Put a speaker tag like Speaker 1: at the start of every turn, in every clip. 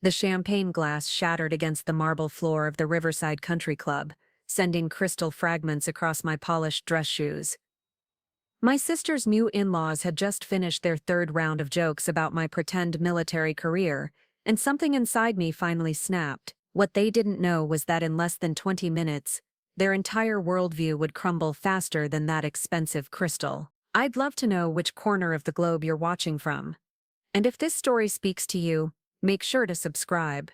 Speaker 1: The champagne glass shattered against the marble floor of the Riverside Country Club, sending crystal fragments across my polished dress shoes. My sister's new in-laws had just finished their third round of jokes about my pretend military career, and something inside me finally snapped. What they didn't know was that in less than 20 minutes, their entire worldview would crumble faster than that expensive crystal. I'd love to know which corner of the globe you're watching from. And if this story speaks to you, make sure to subscribe.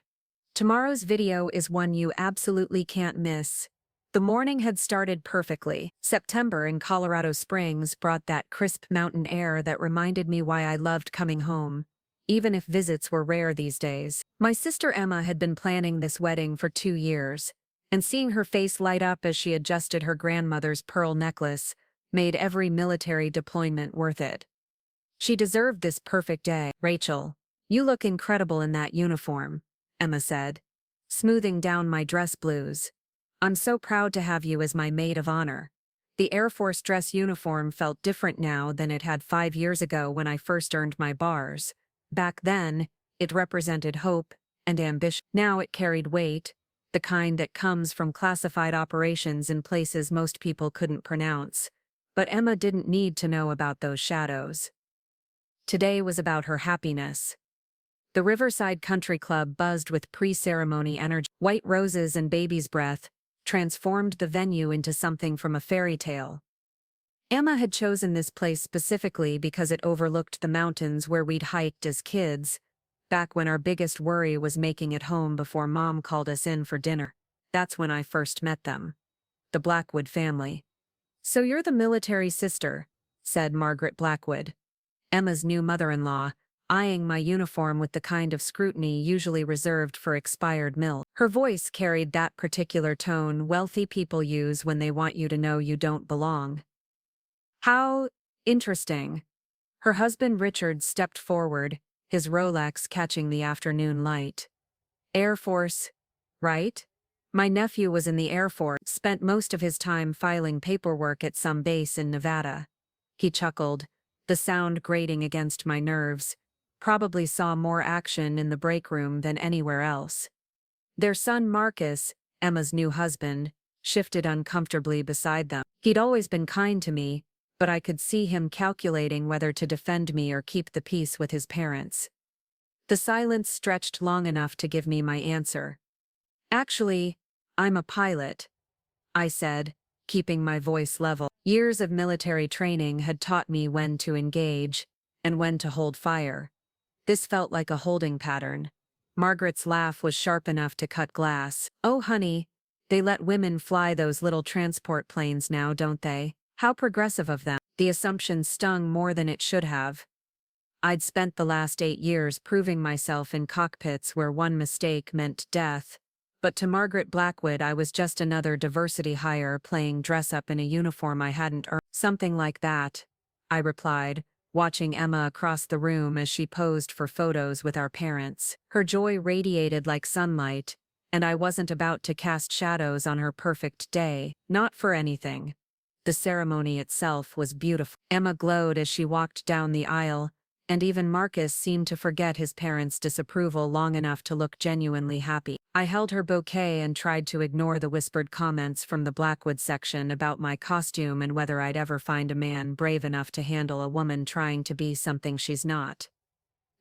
Speaker 1: Tomorrow's video is one you absolutely can't miss. The morning had started perfectly. September in Colorado Springs brought that crisp mountain air that reminded me why I loved coming home, even if visits were rare these days. My sister Emma had been planning this wedding for 2 years, and seeing her face light up as she adjusted her grandmother's pearl necklace made every military deployment worth it. She deserved this perfect day. "Rachel, you look incredible in that uniform," Emma said, smoothing down my dress blues. "I'm so proud to have you as my maid of honor." The Air Force dress uniform felt different now than it had 5 years ago when I first earned my bars. Back then, it represented hope and ambition. Now it carried weight, the kind that comes from classified operations in places most people couldn't pronounce. But Emma didn't need to know about those shadows. Today was about her happiness. The Riverside Country Club buzzed with pre-ceremony energy. White roses and baby's breath transformed the venue into something from a fairy tale. Emma had chosen this place specifically because it overlooked the mountains where we'd hiked as kids, back when our biggest worry was making it home before Mom called us in for dinner. That's when I first met them. The Blackwood family. "So you're the military sister," said Margaret Blackwood, Emma's new mother-in-law, eyeing my uniform with the kind of scrutiny usually reserved for expired milk. Her voice carried that particular tone wealthy people use when they want you to know you don't belong. "How interesting." Her husband Richard stepped forward, his Rolex catching the afternoon light. "Air Force, right?" My nephew was in the Air Force, spent most of his time filing paperwork at some base in Nevada. He chuckled, the sound grating against my nerves. Probably saw more action in the break room than anywhere else. Their son Marcus, Emma's new husband, shifted uncomfortably beside them. He'd always been kind to me, but I could see him calculating whether to defend me or keep the peace with his parents. The silence stretched long enough to give me my answer. "Actually, I'm a pilot," I said, keeping my voice level. Years of military training had taught me when to engage and when to hold fire. This felt like a holding pattern. Margaret's laugh was sharp enough to cut glass. "Oh honey, they let women fly those little transport planes now, don't they? How progressive of them." The assumption stung more than it should have. I'd spent the last 8 years proving myself in cockpits where one mistake meant death. But to Margaret Blackwood I was just another diversity hire playing dress-up in a uniform I hadn't earned. "Something like that," I replied, watching Emma across the room as she posed for photos with our parents. Her joy radiated like sunlight, and I wasn't about to cast shadows on her perfect day, not for anything. The ceremony itself was beautiful. Emma glowed as she walked down the aisle, and even Marcus seemed to forget his parents' disapproval long enough to look genuinely happy. I held her bouquet and tried to ignore the whispered comments from the Blackwood section about my costume and whether I'd ever find a man brave enough to handle a woman trying to be something she's not.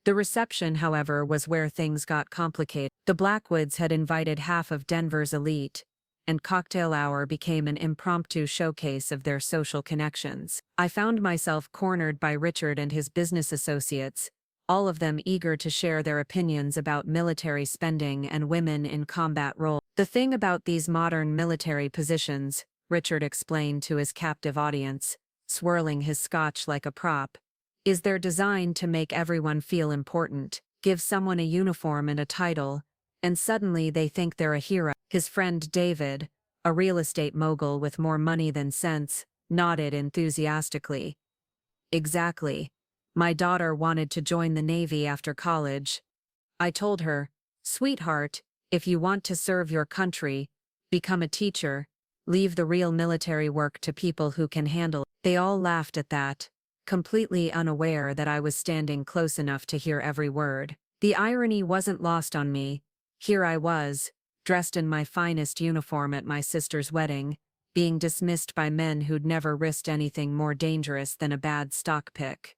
Speaker 1: The reception, however, was where things got complicated. The Blackwoods had invited half of Denver's elite, and cocktail hour became an impromptu showcase of their social connections. I found myself cornered by Richard and his business associates, all of them eager to share their opinions about military spending and women in combat roles. "The thing about these modern military positions," Richard explained to his captive audience, swirling his scotch like a prop, "is they're designed to make everyone feel important, give someone a uniform and a title, and suddenly they think they're a hero." His friend David, a real estate mogul with more money than sense, nodded enthusiastically. "Exactly. My daughter wanted to join the Navy after college. I told her, 'Sweetheart, if you want to serve your country, become a teacher, leave the real military work to people who can handle it.'" They all laughed at that, completely unaware that I was standing close enough to hear every word. The irony wasn't lost on me. Here I was, dressed in my finest uniform at my sister's wedding, being dismissed by men who'd never risked anything more dangerous than a bad stock pick.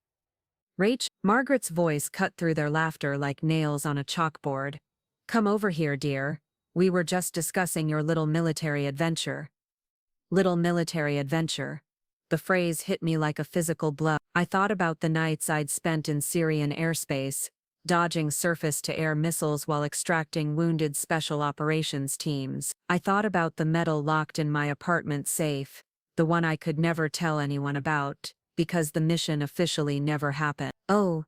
Speaker 1: Margaret's voice cut through their laughter like nails on a chalkboard. Come over here, dear. We were just discussing your little military adventure. Little military adventure. The phrase hit me like a physical blow. I thought about the nights I'd spent in Syrian airspace, dodging surface-to-air missiles while extracting wounded special operations teams. I thought about the medal locked in my apartment safe, the one I could never tell anyone about, because the mission officially never happened. Oh,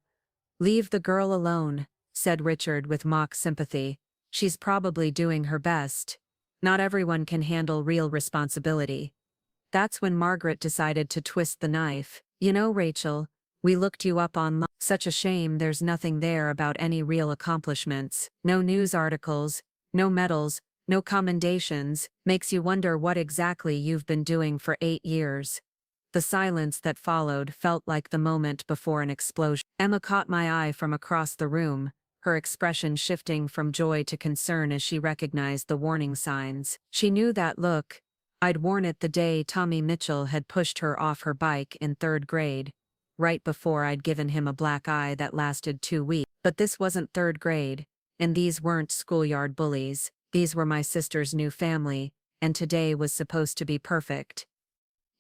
Speaker 1: leave the girl alone, said Richard with mock sympathy. She's probably doing her best. Not everyone can handle real responsibility. That's when Margaret decided to twist the knife. You know, Rachel, we looked you up online. Such a shame there's nothing there about any real accomplishments. No news articles, no medals, no commendations. Makes you wonder what exactly you've been doing for 8 years. The silence that followed felt like the moment before an explosion. Emma caught my eye from across the room, her expression shifting from joy to concern as she recognized the warning signs. She knew that look. I'd worn it the day Tommy Mitchell had pushed her off her bike in 3rd grade, right before I'd given him a black eye that lasted 2 weeks. But this wasn't 3rd grade, and these weren't schoolyard bullies. These were my sister's new family, and today was supposed to be perfect.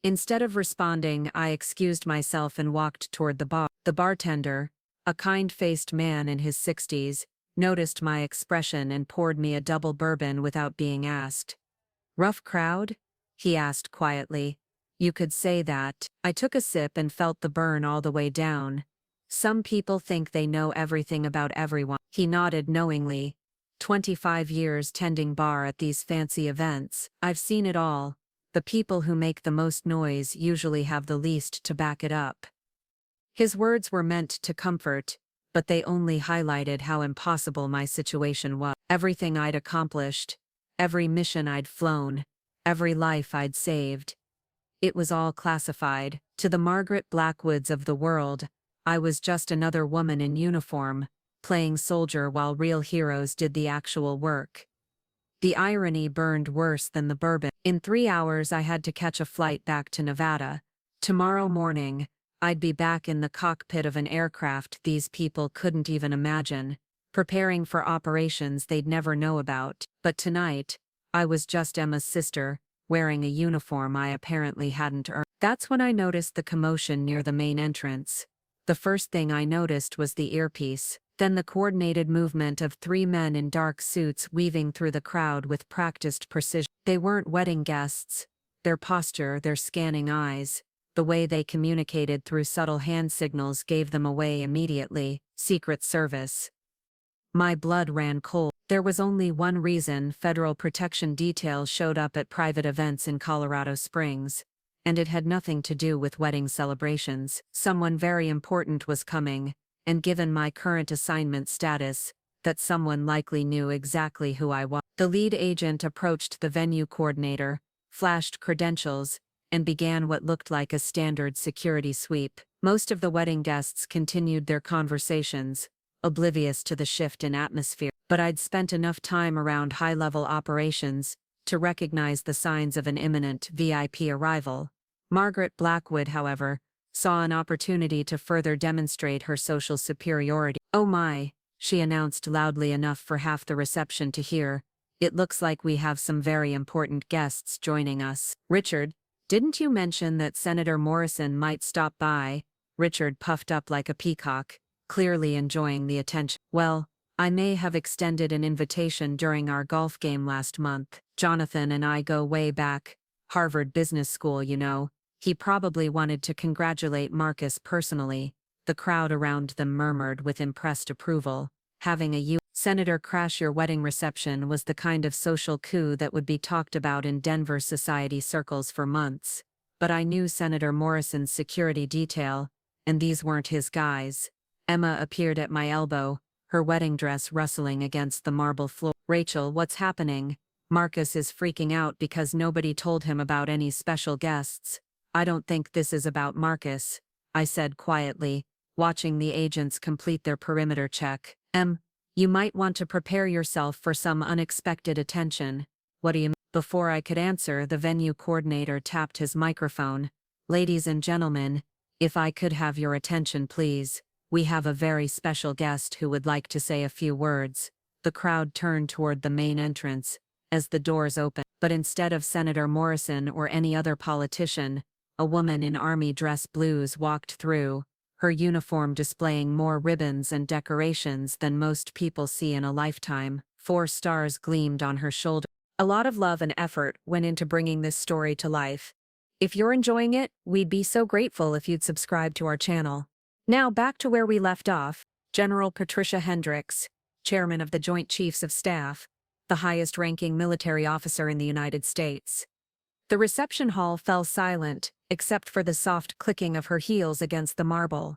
Speaker 1: Instead of responding, I excused myself and walked toward the bar. The bartender, a kind-faced man in his 60s, noticed my expression and poured me a double bourbon without being asked. Rough crowd? He asked quietly. You could say that. I took a sip and felt the burn all the way down. Some people think they know everything about everyone. He nodded knowingly. 25 years tending bar at these fancy events. I've seen it all. The people who make the most noise usually have the least to back it up. His words were meant to comfort, but they only highlighted how impossible my situation was. Everything I'd accomplished, every mission I'd flown, every life I'd saved. It was all classified. To the Margaret Blackwoods of the world, I was just another woman in uniform, playing soldier while real heroes did the actual work. The irony burned worse than the bourbon. In 3 hours I had to catch a flight back to Nevada. Tomorrow morning, I'd be back in the cockpit of an aircraft these people couldn't even imagine, preparing for operations they'd never know about. But tonight, I was just Emma's sister, wearing a uniform I apparently hadn't earned. That's when I noticed the commotion near the main entrance. The first thing I noticed was the earpiece, then the coordinated movement of 3 men in dark suits weaving through the crowd with practiced precision. They weren't wedding guests. Their posture, their scanning eyes, the way they communicated through subtle hand signals gave them away immediately. Secret Service. My blood ran cold. There was only one reason Federal Protection Detail showed up at private events in Colorado Springs, and it had nothing to do with wedding celebrations. Someone very important was coming, and given my current assignment status, that someone likely knew exactly who I was. The lead agent approached the venue coordinator, flashed credentials, and began what looked like a standard security sweep. Most of the wedding guests continued their conversations, oblivious to the shift in atmosphere. But I'd spent enough time around high-level operations to recognize the signs of an imminent VIP arrival. Margaret Blackwood, however, saw an opportunity to further demonstrate her social superiority. "Oh my," she announced loudly enough for half the reception to hear. "It looks like we have some very important guests joining us." "Richard, didn't you mention that Senator Morrison might stop by?" Richard puffed up like a peacock, clearly enjoying the attention. "Well, I may have extended an invitation during our golf game last month. Jonathan and I go way back. Harvard Business School, you know. He probably wanted to congratulate Marcus personally." The crowd around them murmured with impressed approval. Having a Senator crash your wedding reception was the kind of social coup that would be talked about in Denver society circles for months. But I knew Senator Morrison's security detail, and these weren't his guys. Emma appeared at my elbow, her wedding dress rustling against the marble floor. "Rachel, what's happening? Marcus is freaking out because nobody told him about any special guests." "I don't think this is about Marcus," I said quietly, watching the agents complete their perimeter check. You might want to prepare yourself for some unexpected attention. What do you mean? Before I could answer, the venue coordinator tapped his microphone. Ladies and gentlemen, if I could have your attention, please. We have a very special guest who would like to say a few words. The crowd turned toward the main entrance as the doors opened, but instead of Senator Morrison or any other politician, a woman in army dress blues walked through, her uniform displaying more ribbons and decorations than most people see in a lifetime. 4 stars gleamed on her shoulder. A lot of love and effort went into bringing this story to life. If you're enjoying it, we'd be so grateful if you'd subscribe to our channel. Now back to where we left off. General Patricia Hendricks, chairman of the Joint Chiefs of Staff, the highest-ranking military officer in the United States. The reception hall fell silent, except for the soft clicking of her heels against the marble.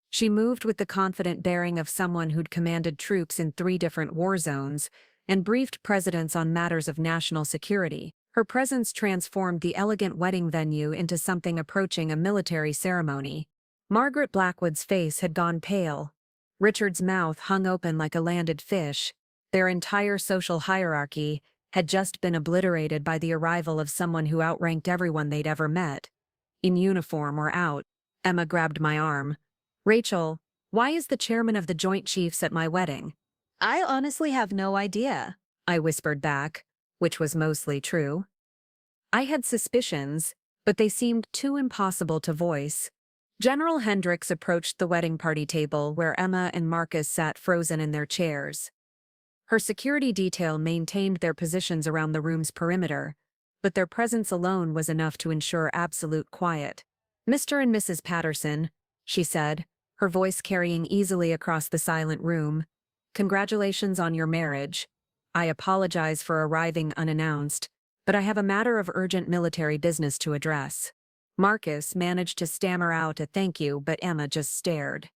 Speaker 1: She moved with the confident bearing of someone who'd commanded troops in 3 different war zones and briefed presidents on matters of national security. Her presence transformed the elegant wedding venue into something approaching a military ceremony. Margaret Blackwood's face had gone pale. Richard's mouth hung open like a landed fish. Their entire social hierarchy had just been obliterated by the arrival of someone who outranked everyone they'd ever met. In uniform or out, Emma grabbed my arm. "Rachel, why is the chairman of the Joint Chiefs at my wedding?" "I honestly have no idea," I whispered back, which was mostly true. I had suspicions, but they seemed too impossible to voice. General Hendricks approached the wedding party table where Emma and Marcus sat frozen in their chairs. Her security detail maintained their positions around the room's perimeter, but their presence alone was enough to ensure absolute quiet. "Mr. and Mrs. Patterson," she said, her voice carrying easily across the silent room, "congratulations on your marriage. I apologize for arriving unannounced, but I have a matter of urgent military business to address." Marcus managed to stammer out a thank you, but Emma just stared.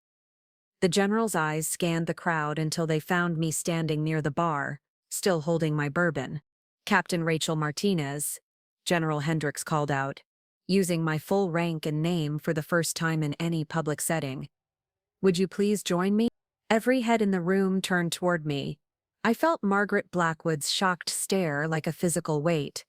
Speaker 1: The general's eyes scanned the crowd until they found me standing near the bar, still holding my bourbon. "Captain Rachel Martinez," General Hendricks called out, using my full rank and name for the first time in any public setting. "Would you please join me?" Every head in the room turned toward me. I felt Margaret Blackwood's shocked stare like a physical weight.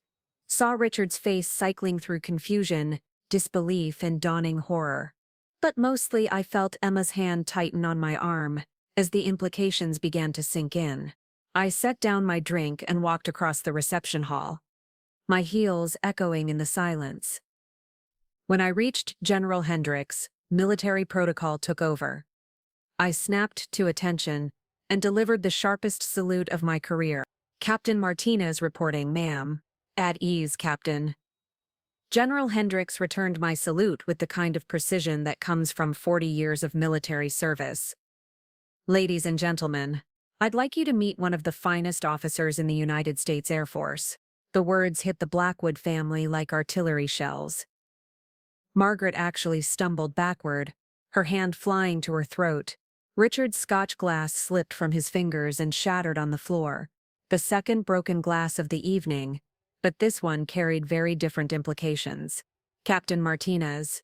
Speaker 1: Saw Richard's face cycling through confusion, disbelief, and dawning horror. But mostly I felt Emma's hand tighten on my arm as the implications began to sink in. I set down my drink and walked across the reception hall, my heels echoing in the silence. When I reached General Hendricks, military protocol took over. I snapped to attention and delivered the sharpest salute of my career. "Captain Martinez reporting, ma'am." "At ease, Captain." General Hendricks returned my salute with the kind of precision that comes from 40 years of military service. "Ladies and gentlemen, I'd like you to meet one of the finest officers in the United States Air Force." The words hit the Blackwood family like artillery shells. Margaret actually stumbled backward, her hand flying to her throat. Richard's Scotch glass slipped from his fingers and shattered on the floor, the second broken glass of the evening, but this one carried very different implications. "Captain Martinez,"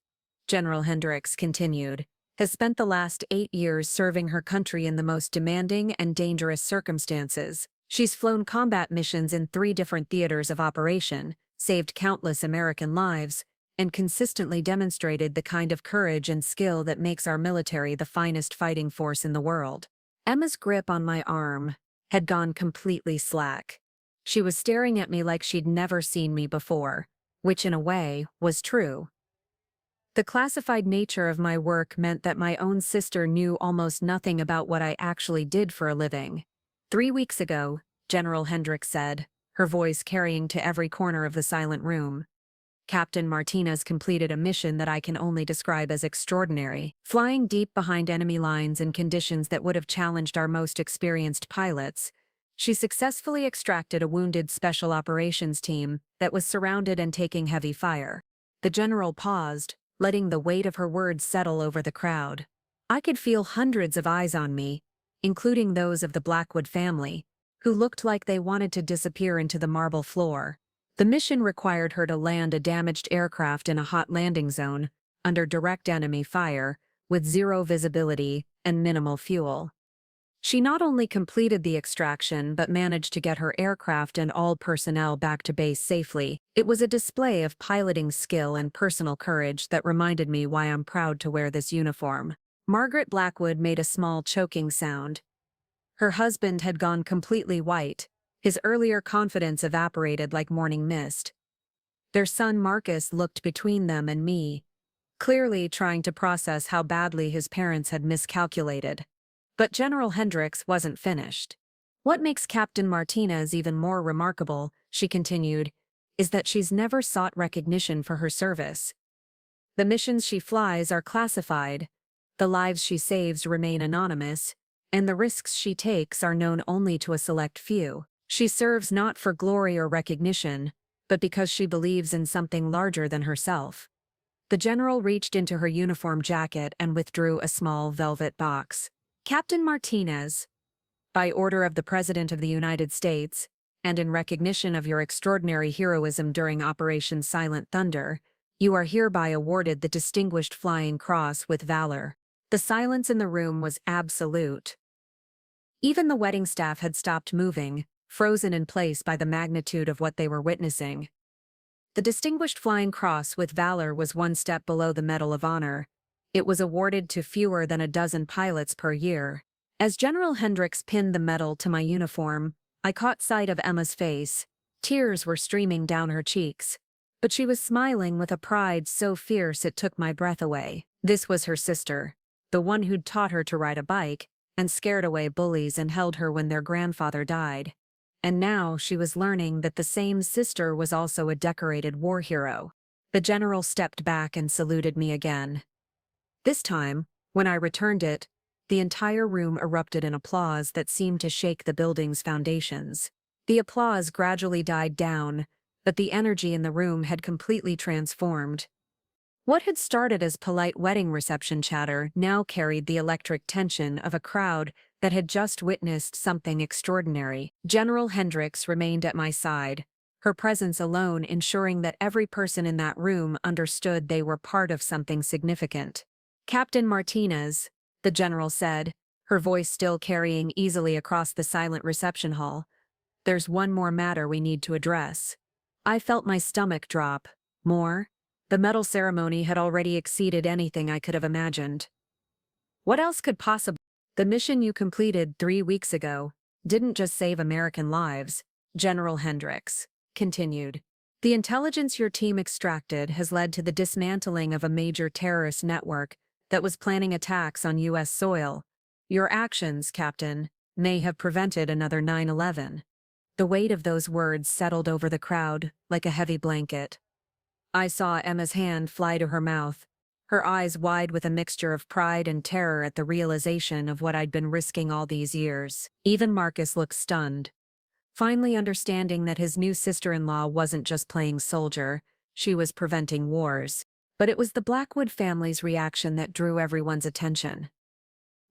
Speaker 1: General Hendricks continued, "has spent the last 8 years serving her country in the most demanding and dangerous circumstances. She's flown combat missions in 3 different theaters of operation, saved countless American lives, and consistently demonstrated the kind of courage and skill that makes our military the finest fighting force in the world." Emma's grip on my arm had gone completely slack. She was staring at me like she'd never seen me before, which in a way was true. The classified nature of my work meant that my own sister knew almost nothing about what I actually did for a living. "3 weeks ago," General Hendricks said, her voice carrying to every corner of the silent room, "Captain Martinez completed a mission that I can only describe as extraordinary. Flying deep behind enemy lines in conditions that would have challenged our most experienced pilots, she successfully extracted a wounded special operations team that was surrounded and taking heavy fire." The general paused, letting the weight of her words settle over the crowd. I could feel hundreds of eyes on me, including those of the Blackwood family, who looked like they wanted to disappear into the marble floor. The mission required her to land a damaged aircraft in a hot landing zone, under direct enemy fire, with zero visibility and minimal fuel. She not only completed the extraction but managed to get her aircraft and all personnel back to base safely. It was a display of piloting skill and personal courage that reminded me why I'm proud to wear this uniform. Margaret Blackwood made a small choking sound. Her husband had gone completely white. His earlier confidence evaporated like morning mist. Their son Marcus looked between them and me, clearly trying to process how badly his parents had miscalculated. But General Hendricks wasn't finished. What makes Captain Martinez even more remarkable, she continued, is that she's never sought recognition for her service. The missions she flies are classified, the lives she saves remain anonymous, and the risks she takes are known only to a select few. She serves not for glory or recognition, but because she believes in something larger than herself. The general reached into her uniform jacket and withdrew a small velvet box. Captain Martinez, by order of the President of the United States, and in recognition of your extraordinary heroism during Operation Silent Thunder, you are hereby awarded the Distinguished Flying Cross with Valor. The silence in the room was absolute. Even the wedding staff had stopped moving, frozen in place by the magnitude of what they were witnessing. The Distinguished Flying Cross with Valor was one step below the Medal of Honor. It was awarded to fewer than a dozen pilots per year. As General Hendricks pinned the medal to my uniform, I caught sight of Emma's face. Tears were streaming down her cheeks, but she was smiling with a pride so fierce it took my breath away. This was her sister, the one who'd taught her to ride a bike, and scared away bullies and held her when their grandfather died. And now she was learning that the same sister was also a decorated war hero. The general stepped back and saluted me again. This time, when I returned it, the entire room erupted in applause that seemed to shake the building's foundations. The applause gradually died down, but the energy in the room had completely transformed. What had started as polite wedding reception chatter now carried the electric tension of a crowd that had just witnessed something extraordinary. General Hendricks remained at my side, her presence alone ensuring that every person in that room understood they were part of something significant. Captain Martinez, the general said, her voice still carrying easily across the silent reception hall, there's one more matter we need to address. I felt my stomach drop. More? The medal ceremony had already exceeded anything I could have imagined. What else could possibly? The mission you completed 3 weeks ago didn't just save American lives, General Hendricks continued. The intelligence your team extracted has led to the dismantling of a major terrorist network that was planning attacks on U.S. soil. Your actions, Captain, may have prevented another 9/11. The weight of those words settled over the crowd like a heavy blanket. I saw Emma's hand fly to her mouth, her eyes wide with a mixture of pride and terror at the realization of what I'd been risking all these years. Even Marcus looked stunned, finally understanding that his new sister-in-law wasn't just playing soldier, she was preventing wars. But it was the Blackwood family's reaction that drew everyone's attention.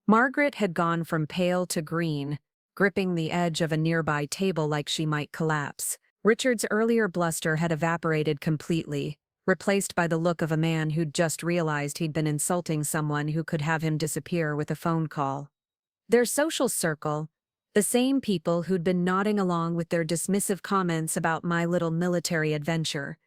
Speaker 1: Margaret had gone from pale to green, gripping the edge of a nearby table like she might collapse. Richard's earlier bluster had evaporated completely, replaced by the look of a man who'd just realized he'd been insulting someone who could have him disappear with a phone call. Their social circle, the same people who'd been nodding along with their dismissive comments about my little military adventure,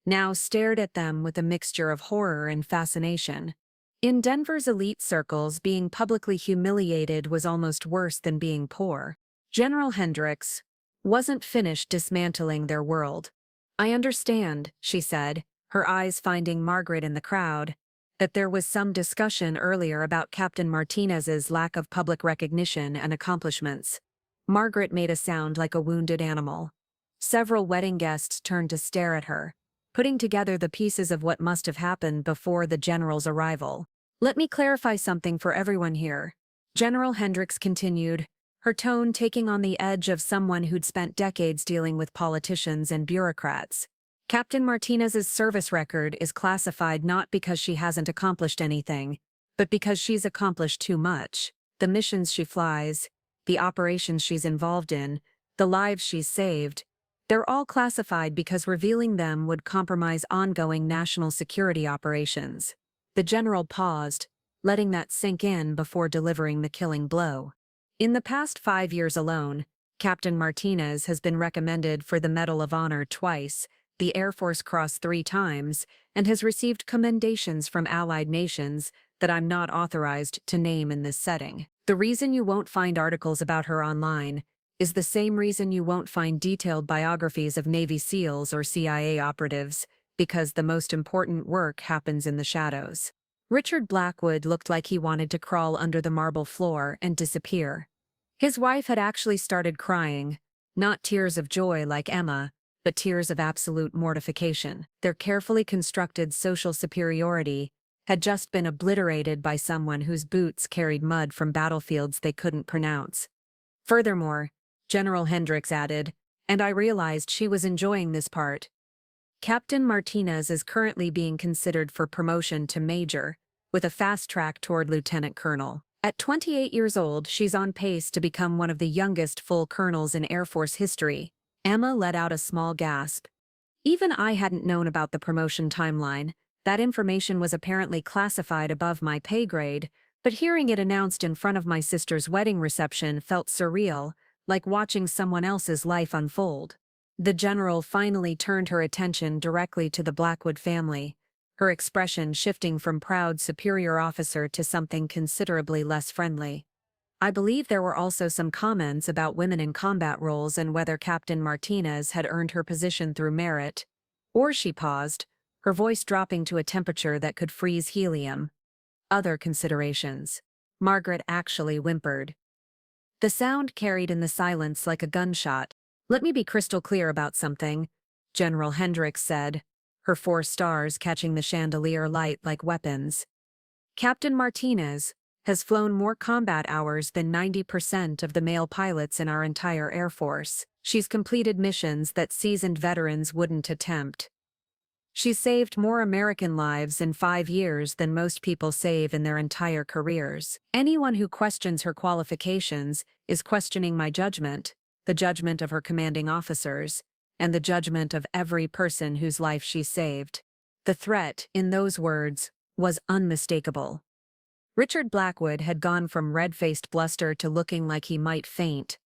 Speaker 1: now stared at them with a mixture of horror and fascination. In Denver's elite circles, being publicly humiliated was almost worse than being poor. General Hendricks wasn't finished dismantling their world. I understand, she said, her eyes finding Margaret in the crowd, that there was some discussion earlier about Captain Martinez's lack of public recognition and accomplishments. Margaret made a sound like a wounded animal. Several wedding guests turned to stare at her, putting together the pieces of what must have happened before the general's arrival. Let me clarify something for everyone here, General Hendricks continued, her tone taking on the edge of someone who'd spent decades dealing with politicians and bureaucrats. Captain Martinez's service record is classified not because she hasn't accomplished anything, but because she's accomplished too much. The missions she flies, the operations she's involved in, the lives she's saved, they're all classified because revealing them would compromise ongoing national security operations. The general paused, letting that sink in before delivering the killing blow. In the past 5 years alone, Captain Martinez has been recommended for the Medal of Honor twice, the Air Force Cross 3 times, and has received commendations from allied nations that I'm not authorized to name in this setting. The reason you won't find articles about her online is the same reason you won't find detailed biographies of Navy SEALs or CIA operatives, because the most important work happens in the shadows. Richard Blackwood looked like he wanted to crawl under the marble floor and disappear. His wife had actually started crying, not tears of joy like Emma, but tears of absolute mortification. Their carefully constructed social superiority had just been obliterated by someone whose boots carried mud from battlefields they couldn't pronounce. Furthermore, General Hendricks added, and I realized she was enjoying this part. Captain Martinez is currently being considered for promotion to major, with a fast track toward lieutenant colonel. At 28 years old, she's on pace to become one of the youngest full colonels in Air Force history. Emma let out a small gasp. Even I hadn't known about the promotion timeline. That information was apparently classified above my pay grade, but hearing it announced in front of my sister's wedding reception felt surreal, like watching someone else's life unfold. The general finally turned her attention directly to the Blackwood family, her expression shifting from proud superior officer to something considerably less friendly. I believe there were also some comments about women in combat roles and whether Captain Martinez had earned her position through merit. Or she paused, her voice dropping to a temperature that could freeze helium. Other considerations. Margaret actually whimpered. The sound carried in the silence like a gunshot. Let me be crystal clear about something, General Hendricks said, her 4 stars catching the chandelier light like weapons. Captain Martinez has flown more combat hours than 90% of the male pilots in our entire Air Force. She's completed missions that seasoned veterans wouldn't attempt. She's saved more American lives in 5 years than most people save in their entire careers. Anyone who questions her qualifications is questioning my judgment, the judgment of her commanding officers, and the judgment of every person whose life she saved. The threat, in those words, was unmistakable. Richard Blackwood had gone from red-faced bluster to looking like he might faint.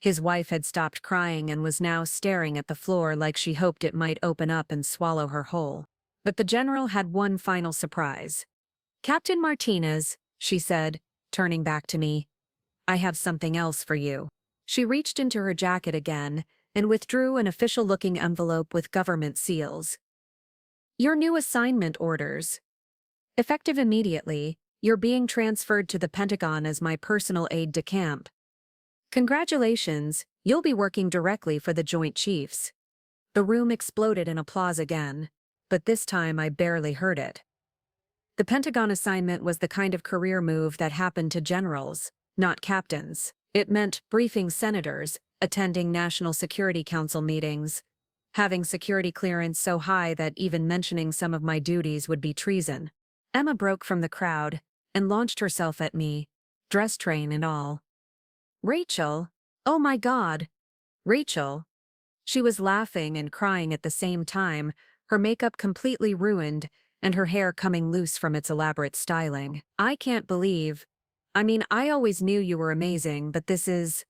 Speaker 1: His wife had stopped crying and was now staring at the floor like she hoped it might open up and swallow her whole. But the general had one final surprise. "Captain Martinez," she said, turning back to me, "I have something else for you." She reached into her jacket again and withdrew an official-looking envelope with government seals. "Your new assignment orders. Effective immediately, you're being transferred to the Pentagon as my personal aide-de-camp. Congratulations, you'll be working directly for the Joint Chiefs." The room exploded in applause again, but this time I barely heard it. The Pentagon assignment was the kind of career move that happened to generals, not captains. It meant briefing senators, attending National Security Council meetings, having security clearance so high that even mentioning some of my duties would be treason. Emma broke from the crowd and launched herself at me, dress train and all. "Rachel, oh my God, Rachel." She was laughing and crying at the same time, her makeup completely ruined and her hair coming loose from its elaborate styling. "I can't believe. I mean, I always knew you were amazing, but this is.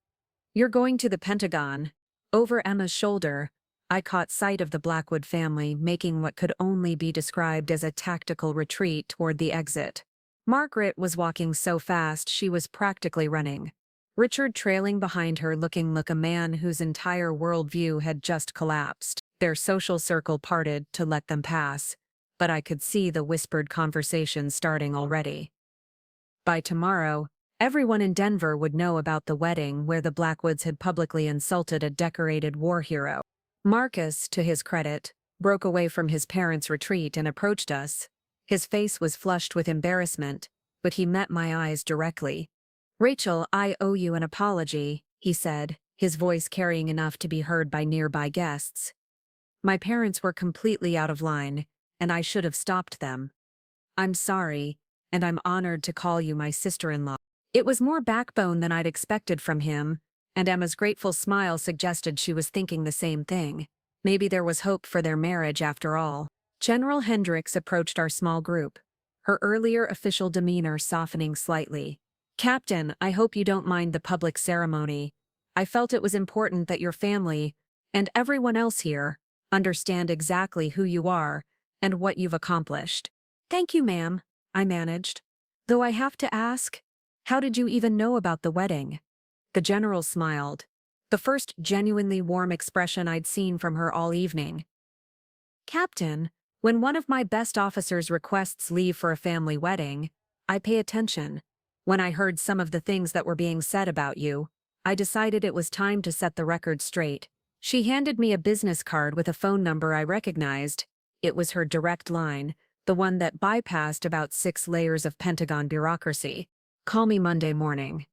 Speaker 1: You're going to the Pentagon." Over Emma's shoulder, I caught sight of the Blackwood family making what could only be described as a tactical retreat toward the exit. Margaret was walking so fast she was practically running. Richard trailing behind her looking like a man whose entire worldview had just collapsed. Their social circle parted to let them pass, but I could see the whispered conversation starting already. By tomorrow, everyone in Denver would know about the wedding where the Blackwoods had publicly insulted a decorated war hero. Marcus, to his credit, broke away from his parents' retreat and approached us. His face was flushed with embarrassment, but he met my eyes directly. "Rachel, I owe you an apology," he said, his voice carrying enough to be heard by nearby guests. "My parents were completely out of line, and I should have stopped them. I'm sorry, and I'm honored to call you my sister-in-law." It was more backbone than I'd expected from him, and Emma's grateful smile suggested she was thinking the same thing. Maybe there was hope for their marriage after all. General Hendricks approached our small group. her earlier official demeanor softening slightly. "Captain, I hope you don't mind the public ceremony. I felt it was important that your family, and everyone else here, understand exactly who you are and what you've accomplished." "Thank you, ma'am," I managed. "Though I have to ask, how did you even know about the wedding?" The general smiled. The first genuinely warm expression I'd seen from her all evening. "Captain, when one of my best officers requests leave for a family wedding, I pay attention. When I heard some of the things that were being said about you, I decided it was time to set the record straight." She handed me a business card with a phone number I recognized. It was her direct line, the one that bypassed about 6 layers of Pentagon bureaucracy. "Call me Monday morning.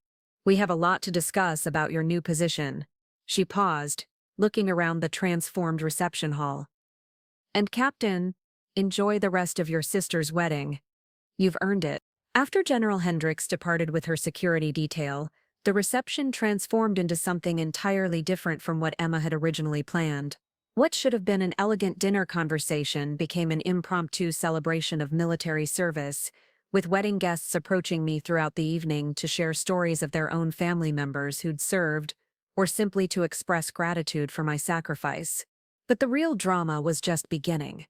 Speaker 1: We have a lot to discuss about your new position." She paused, looking around the transformed reception hall. "And Captain, enjoy the rest of your sister's wedding. You've earned it." After General Hendricks departed with her security detail, the reception transformed into something entirely different from what Emma had originally planned. What should have been an elegant dinner conversation became an impromptu celebration of military service, with wedding guests approaching me throughout the evening to share stories of their own family members who'd served, or simply to express gratitude for my sacrifice. But the real drama was just beginning.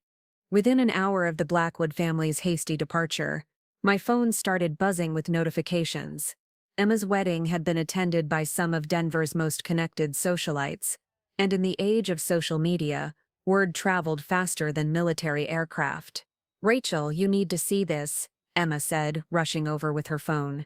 Speaker 1: Within an hour of the Blackwood family's hasty departure, my phone started buzzing with notifications. Emma's wedding had been attended by some of Denver's most connected socialites, and in the age of social media, word traveled faster than military aircraft. "Rachel, you need to see this," Emma said, rushing over with her phone.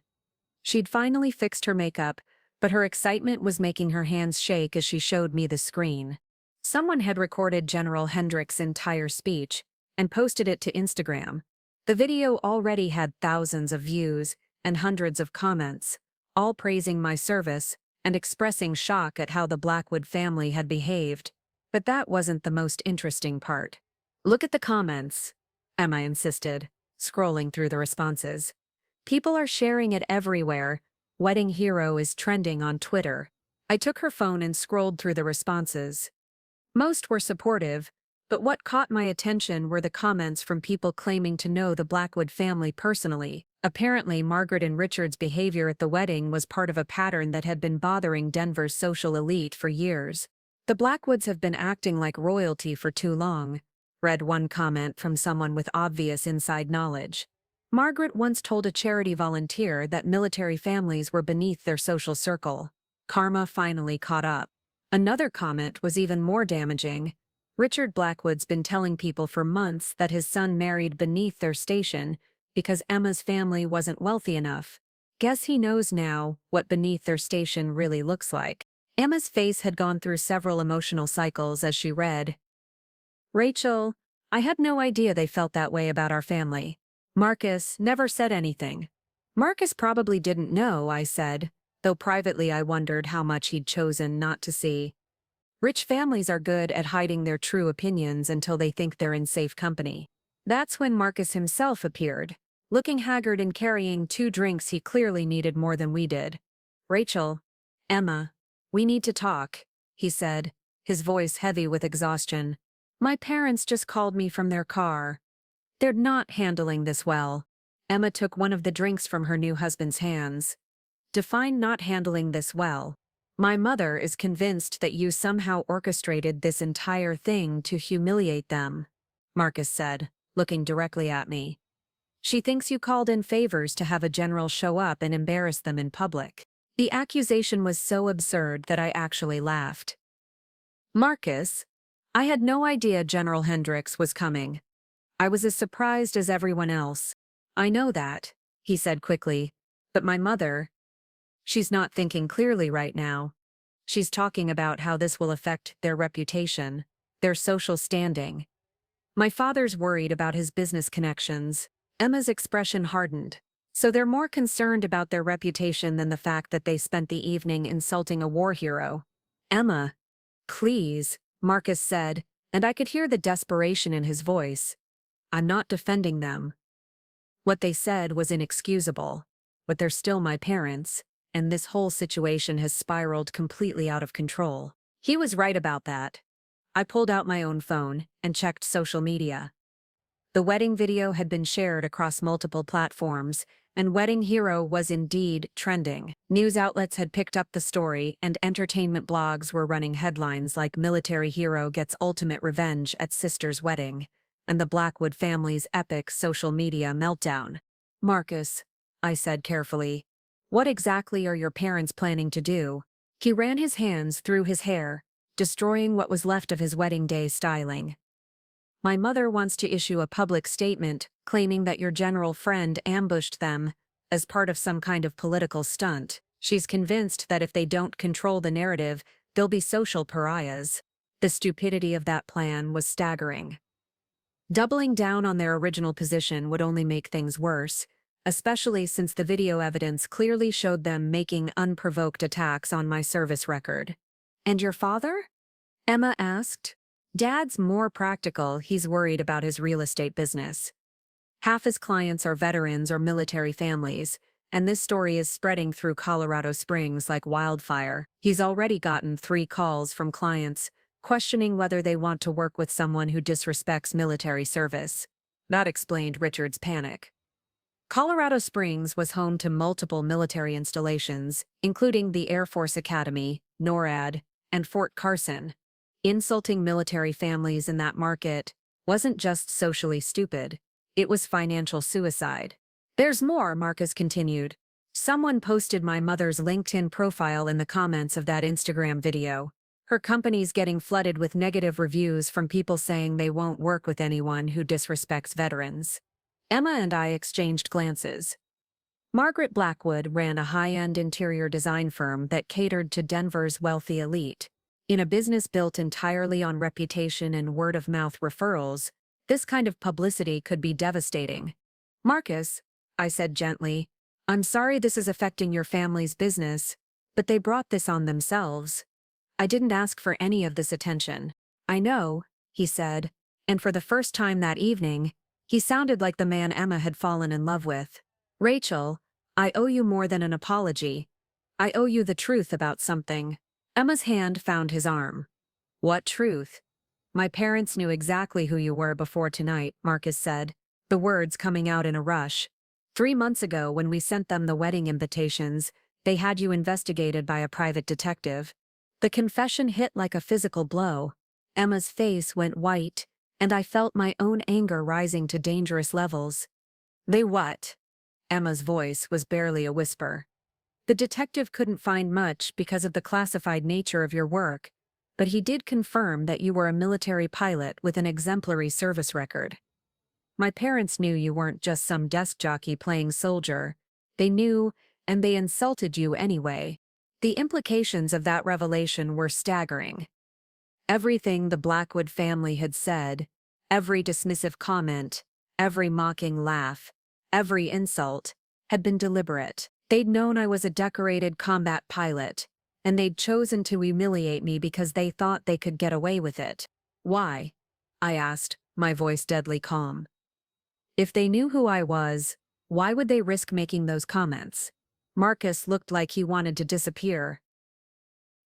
Speaker 1: She'd finally fixed her makeup, but her excitement was making her hands shake as she showed me the screen. Someone had recorded General Hendricks' entire speech and posted it to Instagram. The video already had thousands of views and hundreds of comments, all praising my service and expressing shock at how the Blackwood family had behaved. But that wasn't the most interesting part. "Look at the comments," Emma insisted, scrolling through the responses. "People are sharing it everywhere. Wedding hero is trending on Twitter." I took her phone and scrolled through the responses. Most were supportive, but what caught my attention were the comments from people claiming to know the Blackwood family personally. Apparently, Margaret and Richard's behavior at the wedding was part of a pattern that had been bothering Denver's social elite for years. "The Blackwoods have been acting like royalty for too long," read one comment from someone with obvious inside knowledge. "Margaret once told a charity volunteer that military families were beneath their social circle." Karma finally caught up. Another comment was even more damaging. "Richard Blackwood's been telling people for months that his son married beneath their station because Emma's family wasn't wealthy enough. Guess he knows now what beneath their station really looks like." Emma's face had gone through several emotional cycles as she read, "Rachel, I had no idea they felt that way about our family. Marcus never said anything." "Marcus probably didn't know," I said, though privately I wondered how much he'd chosen not to see. "Rich families are good at hiding their true opinions until they think they're in safe company." That's when Marcus himself appeared, looking haggard and carrying 2 drinks he clearly needed more than we did. "Rachel, Emma, we need to talk," he said, his voice heavy with exhaustion. "My parents just called me from their car. They're not handling this well." Emma took one of the drinks from her new husband's hands. "Define not handling this well." "My mother is convinced that you somehow orchestrated this entire thing to humiliate them," Marcus said, looking directly at me. "She thinks you called in favors to have a general show up and embarrass them in public." The accusation was so absurd that I actually laughed. "Marcus, I had no idea General Hendricks was coming. I was as surprised as everyone else." "I know that," he said quickly, "but my mother, she's not thinking clearly right now. She's talking about how this will affect their reputation, their social standing. My father's worried about his business connections." Emma's expression hardened. "So they're more concerned about their reputation than the fact that they spent the evening insulting a war hero." "Emma, please," Marcus said, and I could hear the desperation in his voice. "I'm not defending them. What they said was inexcusable, but they're still my parents, and this whole situation has spiraled completely out of control." He was right about that. I pulled out my own phone and checked social media. The wedding video had been shared across multiple platforms, and Wedding Hero was indeed trending. News outlets had picked up the story, and entertainment blogs were running headlines like "Military Hero Gets Ultimate Revenge at Sister's Wedding," and the Blackwood family's epic social media meltdown. "Marcus," I said carefully, "what exactly are your parents planning to do?" He ran his hands through his hair, destroying what was left of his wedding day styling. "My mother wants to issue a public statement claiming that your general friend ambushed them as part of some kind of political stunt. She's convinced that if they don't control the narrative, they'll be social pariahs." The stupidity of that plan was staggering. Doubling down on their original position would only make things worse, especially since the video evidence clearly showed them making unprovoked attacks on my service record. "And your father?" Emma asked. "Dad's more practical. He's worried about his real estate business. Half his clients are veterans or military families, and this story is spreading through Colorado Springs like wildfire. He's already gotten 3 calls from clients questioning whether they want to work with someone who disrespects military service." That explained Richard's panic. Colorado Springs was home to multiple military installations, including the Air Force Academy, NORAD, and Fort Carson. Insulting military families in that market wasn't just socially stupid, it was financial suicide. "There's more," Marcus continued. "Someone posted my mother's LinkedIn profile in the comments of that Instagram video. Her company's getting flooded with negative reviews from people saying they won't work with anyone who disrespects veterans." Emma and I exchanged glances. Margaret Blackwood ran a high-end interior design firm that catered to Denver's wealthy elite. In a business built entirely on reputation and word-of-mouth referrals, this kind of publicity could be devastating. "Marcus," I said gently, "I'm sorry this is affecting your family's business, but they brought this on themselves. I didn't ask for any of this attention." "I know," he said, and for the first time that evening, he sounded like the man Emma had fallen in love with. "Rachel, I owe you more than an apology. I owe you the truth about something." Emma's hand found his arm. "What truth?" "My parents knew exactly who you were before tonight," Marcus said, the words coming out in a rush. 3 months ago, when we sent them the wedding invitations, they had you investigated by a private detective." The confession hit like a physical blow. Emma's face went white, and I felt my own anger rising to dangerous levels. "They what?" Emma's voice was barely a whisper. "The detective couldn't find much because of the classified nature of your work, but he did confirm that you were a military pilot with an exemplary service record. My parents knew you weren't just some desk jockey playing soldier. They knew, and they insulted you anyway." The implications of that revelation were staggering. Everything the Blackwood family had said, every dismissive comment, every mocking laugh, every insult, had been deliberate. They'd known I was a decorated combat pilot, and they'd chosen to humiliate me because they thought they could get away with it. "Why?" I asked, my voice deadly calm. "If they knew who I was, why would they risk making those comments?" Marcus looked like he wanted to disappear.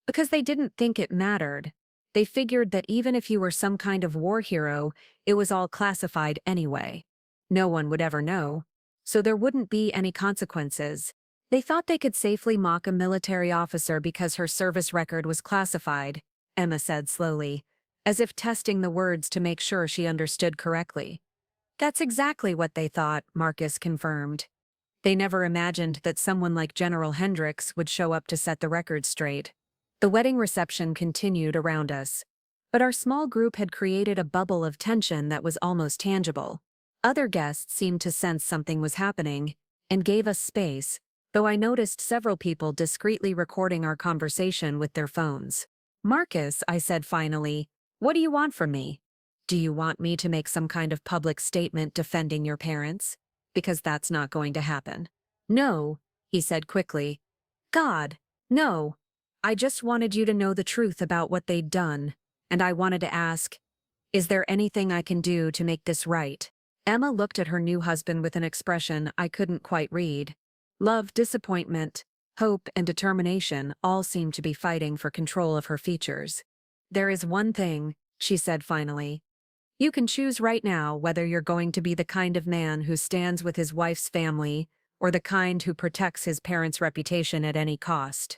Speaker 1: "Because they didn't think it mattered. They figured that even if you were some kind of war hero, it was all classified anyway. No one would ever know, so there wouldn't be any consequences. They thought they could safely mock a military officer because her service record was classified," Emma said slowly, as if testing the words to make sure she understood correctly. "That's exactly what they thought," Marcus confirmed. "They never imagined that someone like General Hendricks would show up to set the record straight." The wedding reception continued around us, but our small group had created a bubble of tension that was almost tangible. Other guests seemed to sense something was happening and gave us space, though I noticed several people discreetly recording our conversation with their phones. "Marcus," I said finally, "what do you want from me? Do you want me to make some kind of public statement defending your parents? Because that's not going to happen." "No," he said quickly. "God, no. I just wanted you to know the truth about what they'd done, and I wanted to ask, is there anything I can do to make this right?" Emma looked at her new husband with an expression I couldn't quite read. Love, disappointment, hope, and determination all seemed to be fighting for control of her features. "There is one thing," she said finally. You can choose right now whether you're going to be the kind of man who stands with his wife's family or the kind who protects his parents' reputation at any cost.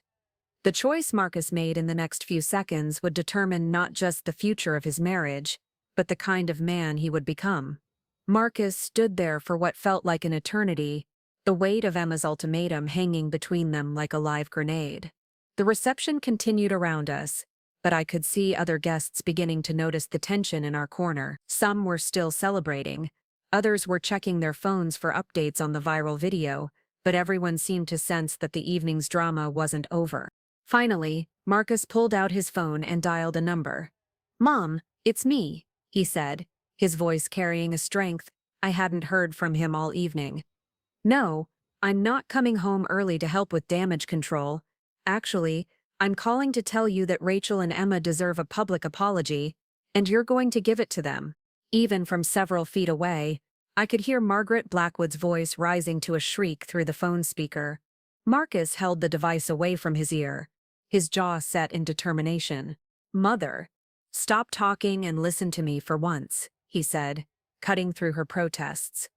Speaker 1: The choice Marcus made in the next few seconds would determine not just the future of his marriage, but the kind of man he would become. Marcus stood there for what felt like an eternity, the weight of Emma's ultimatum hanging between them like a live grenade. The reception continued around us, but I could see other guests beginning to notice the tension in our corner. Some were still celebrating, others were checking their phones for updates on the viral video, but everyone seemed to sense that the evening's drama wasn't over. Finally, Marcus pulled out his phone and dialed a number. "Mom, it's me," he said, his voice carrying a strength I hadn't heard from him all evening. "No, I'm not coming home early to help with damage control. Actually, I'm calling to tell you that Rachel and Emma deserve a public apology, and you're going to give it to them." Even from several feet away, I could hear Margaret Blackwood's voice rising to a shriek through the phone speaker. Marcus held the device away from his ear, his jaw set in determination. "Mother, stop talking and listen to me for once," he said, cutting through her protests.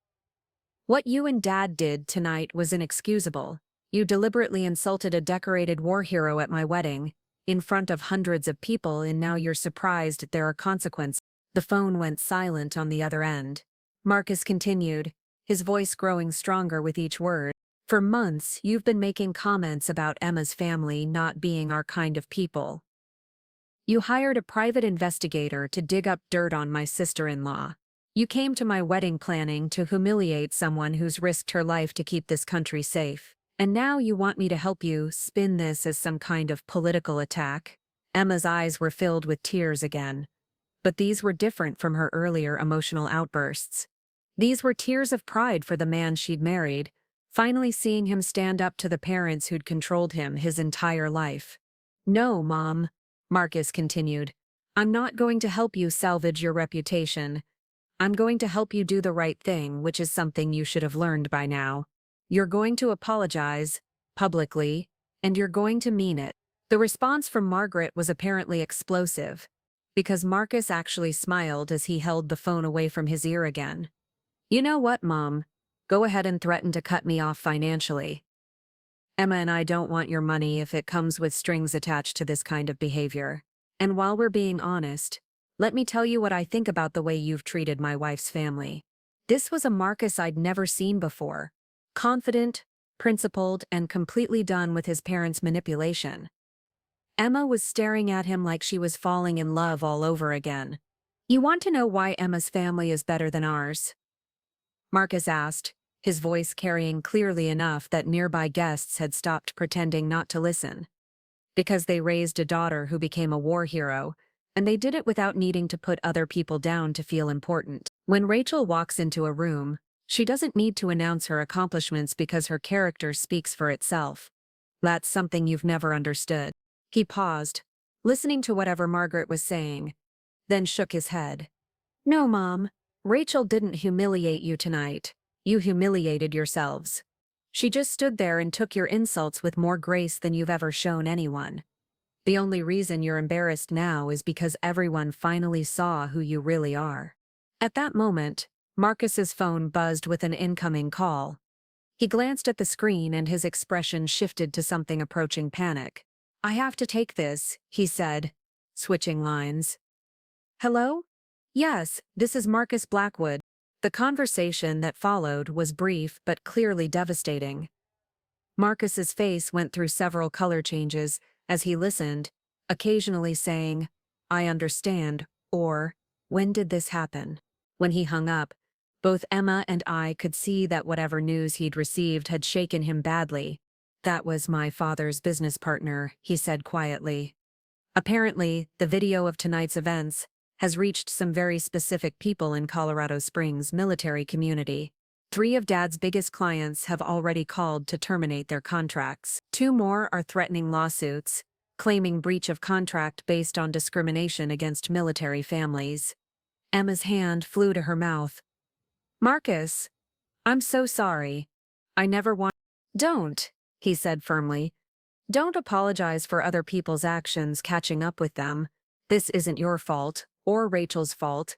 Speaker 1: "What you and Dad did tonight was inexcusable. You deliberately insulted a decorated war hero at my wedding, in front of hundreds of people, and now you're surprised there are consequences." The phone went silent on the other end. Marcus continued, his voice growing stronger with each word. "For months, you've been making comments about Emma's family not being our kind of people. You hired a private investigator to dig up dirt on my sister-in-law. You came to my wedding planning to humiliate someone who's risked her life to keep this country safe. And now you want me to help you spin this as some kind of political attack?" Emma's eyes were filled with tears again. But these were different from her earlier emotional outbursts. These were tears of pride for the man she'd married, finally seeing him stand up to the parents who'd controlled him his entire life. "No, Mom," Marcus continued. "I'm not going to help you salvage your reputation. I'm going to help you do the right thing, which is something you should have learned by now. You're going to apologize, publicly, and you're going to mean it." The response from Margaret was apparently explosive, because Marcus actually smiled as he held the phone away from his ear again. "You know what, Mom? Go ahead and threaten to cut me off financially. Emma and I don't want your money if it comes with strings attached to this kind of behavior. And while we're being honest, let me tell you what I think about the way you've treated my wife's family." This was a Marcus I'd never seen before. Confident, principled, and completely done with his parents' manipulation. Emma was staring at him like she was falling in love all over again. "You want to know why Emma's family is better than ours?" Marcus asked, his voice carrying clearly enough that nearby guests had stopped pretending not to listen. "Because they raised a daughter who became a war hero, and they did it without needing to put other people down to feel important. When Rachel walks into a room, she doesn't need to announce her accomplishments because her character speaks for itself. That's something you've never understood." He paused, listening to whatever Margaret was saying, then shook his head. "No, Mom. Rachel didn't humiliate you tonight. You humiliated yourselves. She just stood there and took your insults with more grace than you've ever shown anyone. The only reason you're embarrassed now is because everyone finally saw who you really are." At that moment, Marcus's phone buzzed with an incoming call. He glanced at the screen and his expression shifted to something approaching panic. "I have to take this," he said, switching lines. "Hello? Yes, this is Marcus Blackwood." The conversation that followed was brief but clearly devastating. Marcus's face went through several color changes as he listened, occasionally saying, "I understand," or, "When did this happen?" When he hung up, both Emma and I could see that whatever news he'd received had shaken him badly. "That was my father's business partner," he said quietly. "Apparently, the video of tonight's events has reached some very specific people in Colorado Springs' military community. 3 of Dad's biggest clients have already called to terminate their contracts. 2 more are threatening lawsuits, claiming breach of contract based on discrimination against military families." Emma's hand flew to her mouth. "Marcus, I'm so sorry. I never want—" "Don't," he said firmly. "Don't apologize for other people's actions catching up with them. This isn't your fault, or Rachel's fault.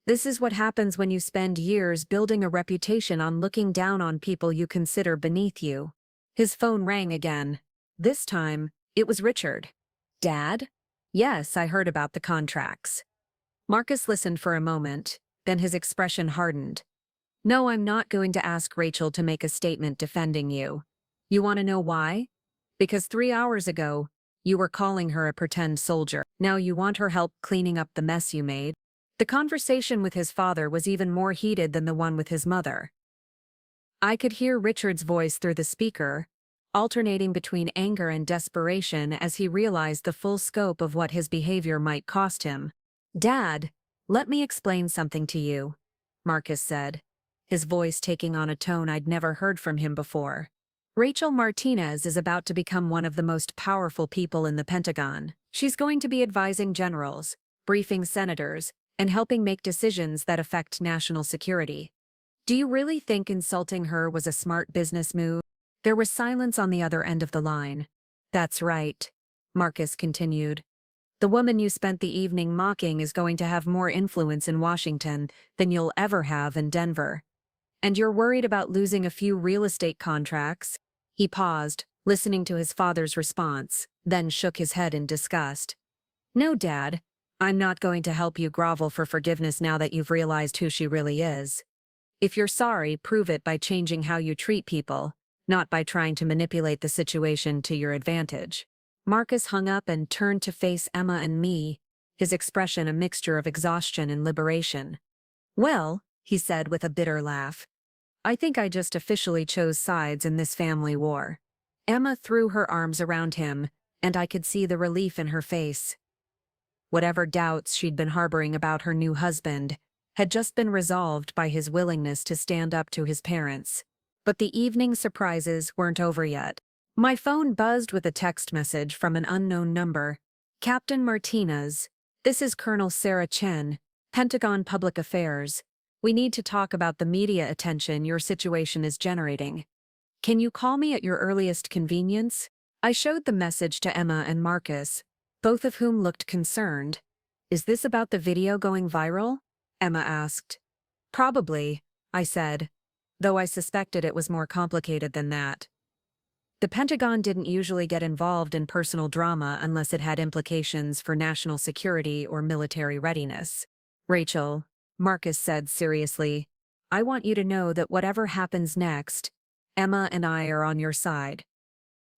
Speaker 1: This is what happens when you spend years building a reputation on looking down on people you consider beneath you. His phone rang again. This time, it was Richard. Dad? Yes, I heard about the contracts. Marcus listened for a moment, then his expression hardened. No, I'm not going to ask Rachel to make a statement defending you. You want to know why? Because 3 hours ago, you were calling her a pretend soldier. Now you want her help cleaning up the mess you made? The conversation with his father was even more heated than the one with his mother. I could hear Richard's voice through the speaker, alternating between anger and desperation as he realized the full scope of what his behavior might cost him. Dad, let me explain something to you, Marcus said, his voice taking on a tone I'd never heard from him before. Rachel Martinez is about to become one of the most powerful people in the Pentagon. She's going to be advising generals, briefing senators, and helping make decisions that affect national security. Do you really think insulting her was a smart business move? There was silence on the other end of the line. That's right, Marcus continued. The woman you spent the evening mocking is going to have more influence in Washington than you'll ever have in Denver. And you're worried about losing a few real estate contracts? He paused, listening to his father's response, then shook his head in disgust. No, Dad. I'm not going to help you grovel for forgiveness now that you've realized who she really is. If you're sorry, prove it by changing how you treat people, not by trying to manipulate the situation to your advantage. Marcus hung up and turned to face Emma and me, his expression a mixture of exhaustion and liberation. Well, he said with a bitter laugh, I think I just officially chose sides in this family war. Emma threw her arms around him, and I could see the relief in her face. Whatever doubts she'd been harboring about her new husband had just been resolved by his willingness to stand up to his parents. But the evening surprises weren't over yet. My phone buzzed with a text message from an unknown number. Captain Martinez, this is Colonel Sarah Chen, Pentagon Public Affairs. We need to talk about the media attention your situation is generating. Can you call me at your earliest convenience? I showed the message to Emma and Marcus, both of whom looked concerned. Is this about the video going viral? Emma asked. Probably, I said, though I suspected it was more complicated than that. The Pentagon didn't usually get involved in personal drama unless it had implications for national security or military readiness. Rachel, Marcus said seriously, I want you to know that whatever happens next, Emma and I are on your side.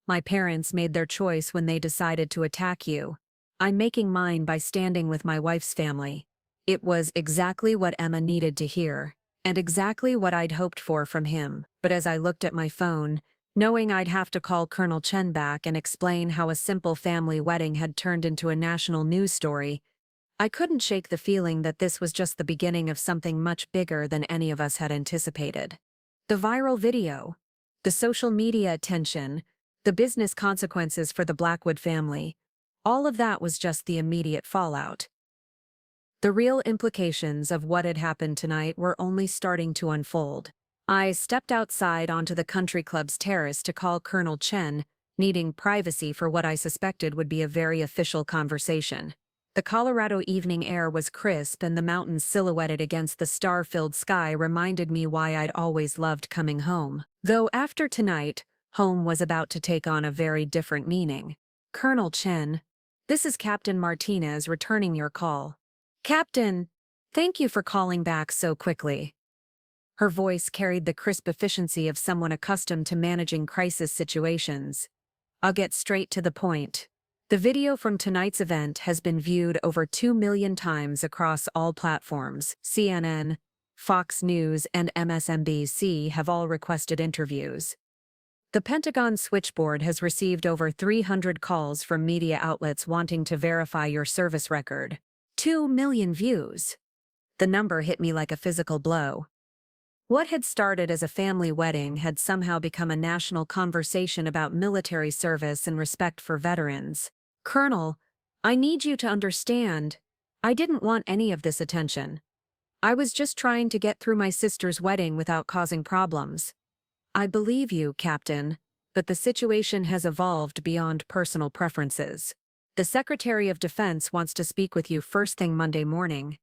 Speaker 1: My parents made their choice when they decided to attack you. I'm making mine by standing with my wife's family. It was exactly what Emma needed to hear, and exactly what I'd hoped for from him. But as I looked at my phone, knowing I'd have to call Colonel Chen back and explain how a simple family wedding had turned into a national news story, I couldn't shake the feeling that this was just the beginning of something much bigger than any of us had anticipated. The viral video, the social media attention, the business consequences for the Blackwood family, all of that was just the immediate fallout. The real implications of what had happened tonight were only starting to unfold. I stepped outside onto the country club's terrace to call Colonel Chen, needing privacy for what I suspected would be a very official conversation. The Colorado evening air was crisp and the mountains silhouetted against the star-filled sky reminded me why I'd always loved coming home. Though after tonight, home was about to take on a very different meaning. Colonel Chen, this is Captain Martinez returning your call. Captain, thank you for calling back so quickly. Her voice carried the crisp efficiency of someone accustomed to managing crisis situations. I'll get straight to the point. The video from tonight's event has been viewed over 2 million times across all platforms. CNN, Fox News, and MSNBC have all requested interviews. The Pentagon switchboard has received over 300 calls from media outlets wanting to verify your service record. 2 million views. The number hit me like a physical blow. What had started as a family wedding had somehow become a national conversation about military service and respect for veterans. Colonel, I need you to understand. I didn't want any of this attention. I was just trying to get through my sister's wedding without causing problems. I believe you, Captain, but the situation has evolved beyond personal preferences. The Secretary of Defense wants to speak with you first thing Monday morning.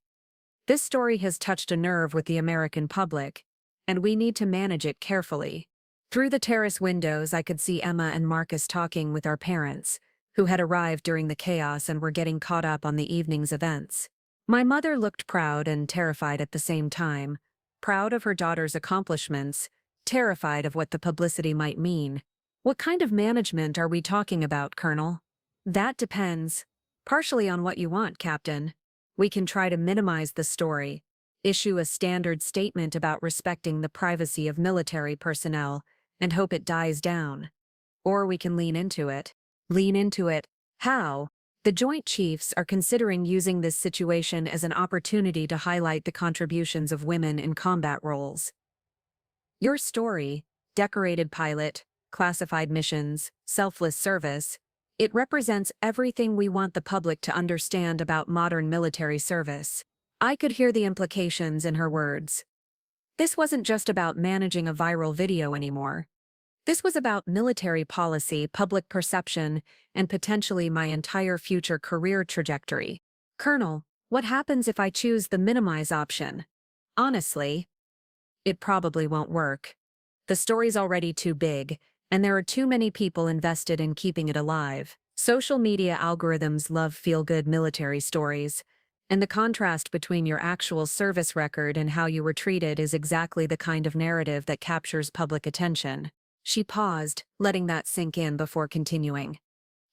Speaker 1: This story has touched a nerve with the American public, and we need to manage it carefully. Through the terrace windows, I could see Emma and Marcus talking with our parents, who had arrived during the chaos and were getting caught up on the evening's events. My mother looked proud and terrified at the same time, proud of her daughter's accomplishments, terrified of what the publicity might mean. What kind of management are we talking about, Colonel? That depends. Partially on what you want, Captain. We can try to minimize the story, issue a standard statement about respecting the privacy of military personnel, and hope it dies down. Or we can lean into it. Lean into it. How? The Joint Chiefs are considering using this situation as an opportunity to highlight the contributions of women in combat roles. Your story, decorated pilot, classified missions, selfless service, it represents everything we want the public to understand about modern military service. I could hear the implications in her words. This wasn't just about managing a viral video anymore. This was about military policy, public perception, and potentially my entire future career trajectory. Colonel, what happens if I choose the minimize option? Honestly, it probably won't work. The story's already too big, and there are too many people invested in keeping it alive. Social media algorithms love feel-good military stories, and the contrast between your actual service record and how you were treated is exactly the kind of narrative that captures public attention. She paused, letting that sink in before continuing.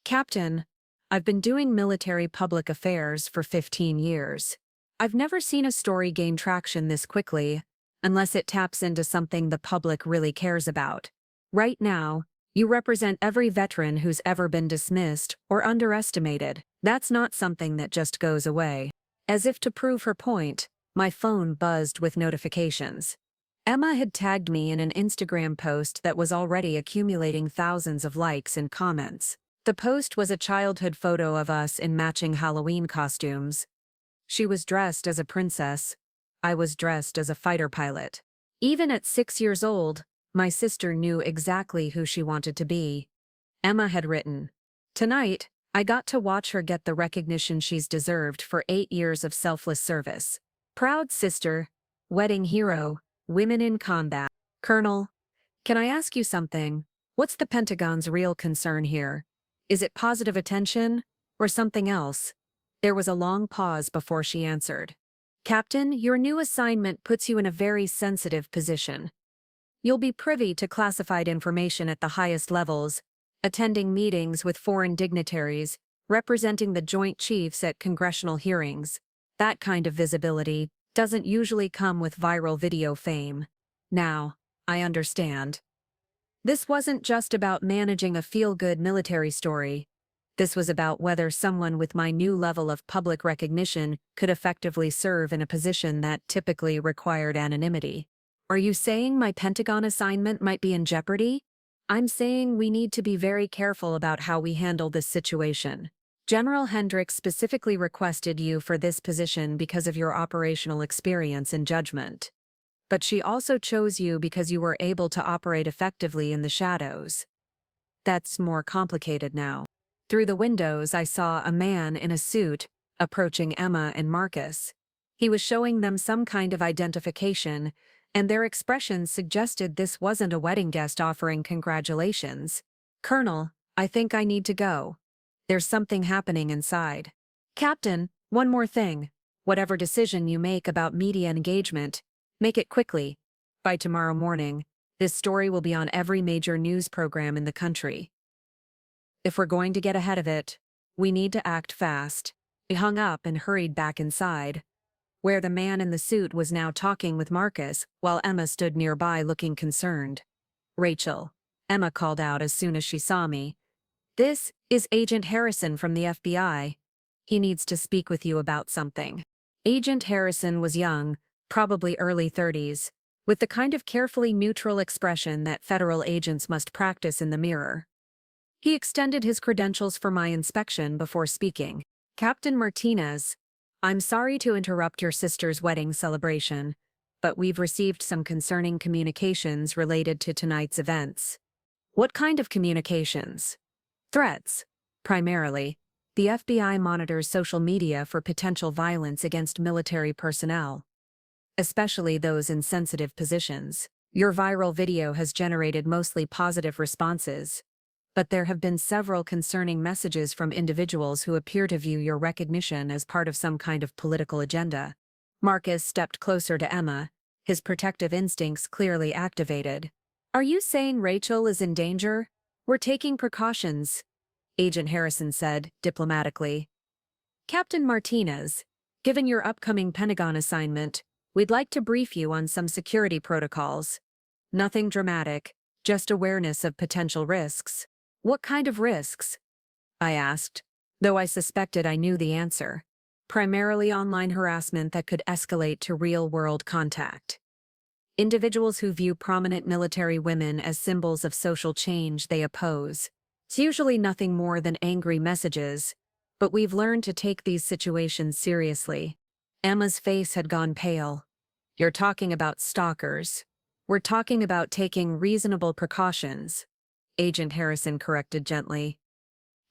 Speaker 1: Captain, I've been doing military public affairs for 15 years. I've never seen a story gain traction this quickly, unless it taps into something the public really cares about. Right now, you represent every veteran who's ever been dismissed or underestimated. That's not something that just goes away. As if to prove her point, my phone buzzed with notifications. Emma had tagged me in an Instagram post that was already accumulating thousands of likes and comments. The post was a childhood photo of us in matching Halloween costumes. She was dressed as a princess. I was dressed as a fighter pilot. Even at 6 years old, my sister knew exactly who she wanted to be. Emma had written, "Tonight, I got to watch her get the recognition she's deserved for 8 years of selfless service. Proud sister, wedding hero, women in combat." Colonel, can I ask you something? What's the Pentagon's real concern here? Is it positive attention, or something else? There was a long pause before she answered. Captain, your new assignment puts you in a very sensitive position. You'll be privy to classified information at the highest levels, attending meetings with foreign dignitaries, representing the Joint Chiefs at congressional hearings. That kind of visibility doesn't usually come with viral video fame. Now, I understand. This wasn't just about managing a feel-good military story. This was about whether someone with my new level of public recognition could effectively serve in a position that typically required anonymity. Are you saying my Pentagon assignment might be in jeopardy? I'm saying we need to be very careful about how we handle this situation. General Hendricks specifically requested you for this position because of your operational experience and judgment. But she also chose you because you were able to operate effectively in the shadows. That's more complicated now. Through the windows, I saw a man in a suit approaching Emma and Marcus. He was showing them some kind of identification, and their expressions suggested this wasn't a wedding guest offering congratulations. Colonel, I think I need to go. There's something happening inside. Captain, one more thing. Whatever decision you make about media engagement, make it quickly. By tomorrow morning, this story will be on every major news program in the country. If we're going to get ahead of it, we need to act fast. He hung up and hurried back inside, where the man in the suit was now talking with Marcus, while Emma stood nearby looking concerned. Rachel, Emma called out as soon as she saw me. This is Agent Harrison from the FBI. He needs to speak with you about something. Agent Harrison was young, probably early 30s, with the kind of carefully neutral expression that federal agents must practice in the mirror. He extended his credentials for my inspection before speaking. Captain Martinez, I'm sorry to interrupt your sister's wedding celebration, but we've received some concerning communications related to tonight's events. What kind of communications? Threats, primarily. The FBI monitors social media for potential violence against military personnel, especially those in sensitive positions. Your viral video has generated mostly positive responses, but there have been several concerning messages from individuals who appear to view your recognition as part of some kind of political agenda. Marcus stepped closer to Emma, his protective instincts clearly activated. Are you saying Rachel is in danger? We're taking precautions, Agent Harrison said, diplomatically. Captain Martinez, given your upcoming Pentagon assignment, we'd like to brief you on some security protocols. Nothing dramatic, just awareness of potential risks. What kind of risks? I asked, though I suspected I knew the answer. Primarily online harassment that could escalate to real-world contact. Individuals who view prominent military women as symbols of social change they oppose. It's usually nothing more than angry messages, but we've learned to take these situations seriously. Emma's face had gone pale. You're talking about stalkers. We're talking about taking reasonable precautions, Agent Harrison corrected gently.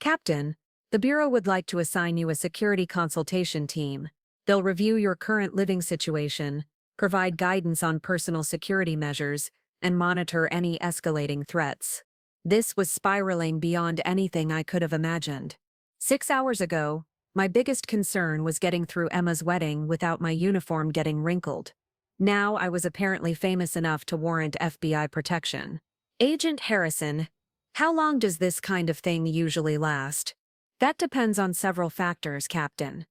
Speaker 1: Captain, the Bureau would like to assign you a security consultation team. They'll review your current living situation, provide guidance on personal security measures, and monitor any escalating threats. This was spiraling beyond anything I could have imagined. 6 hours ago, my biggest concern was getting through Emma's wedding without my uniform getting wrinkled. Now I was apparently famous enough to warrant FBI protection. Agent Harrison, how long does this kind of thing usually last? That depends on several factors, Captain.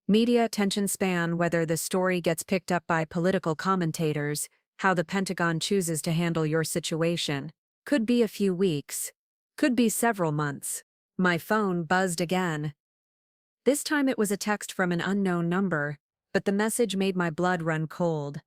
Speaker 1: Media attention span, whether the story gets picked up by political commentators, how the Pentagon chooses to handle your situation. Could be a few weeks. Could be several months. My phone buzzed again. This time it was a text from an unknown number, but the message made my blood run cold.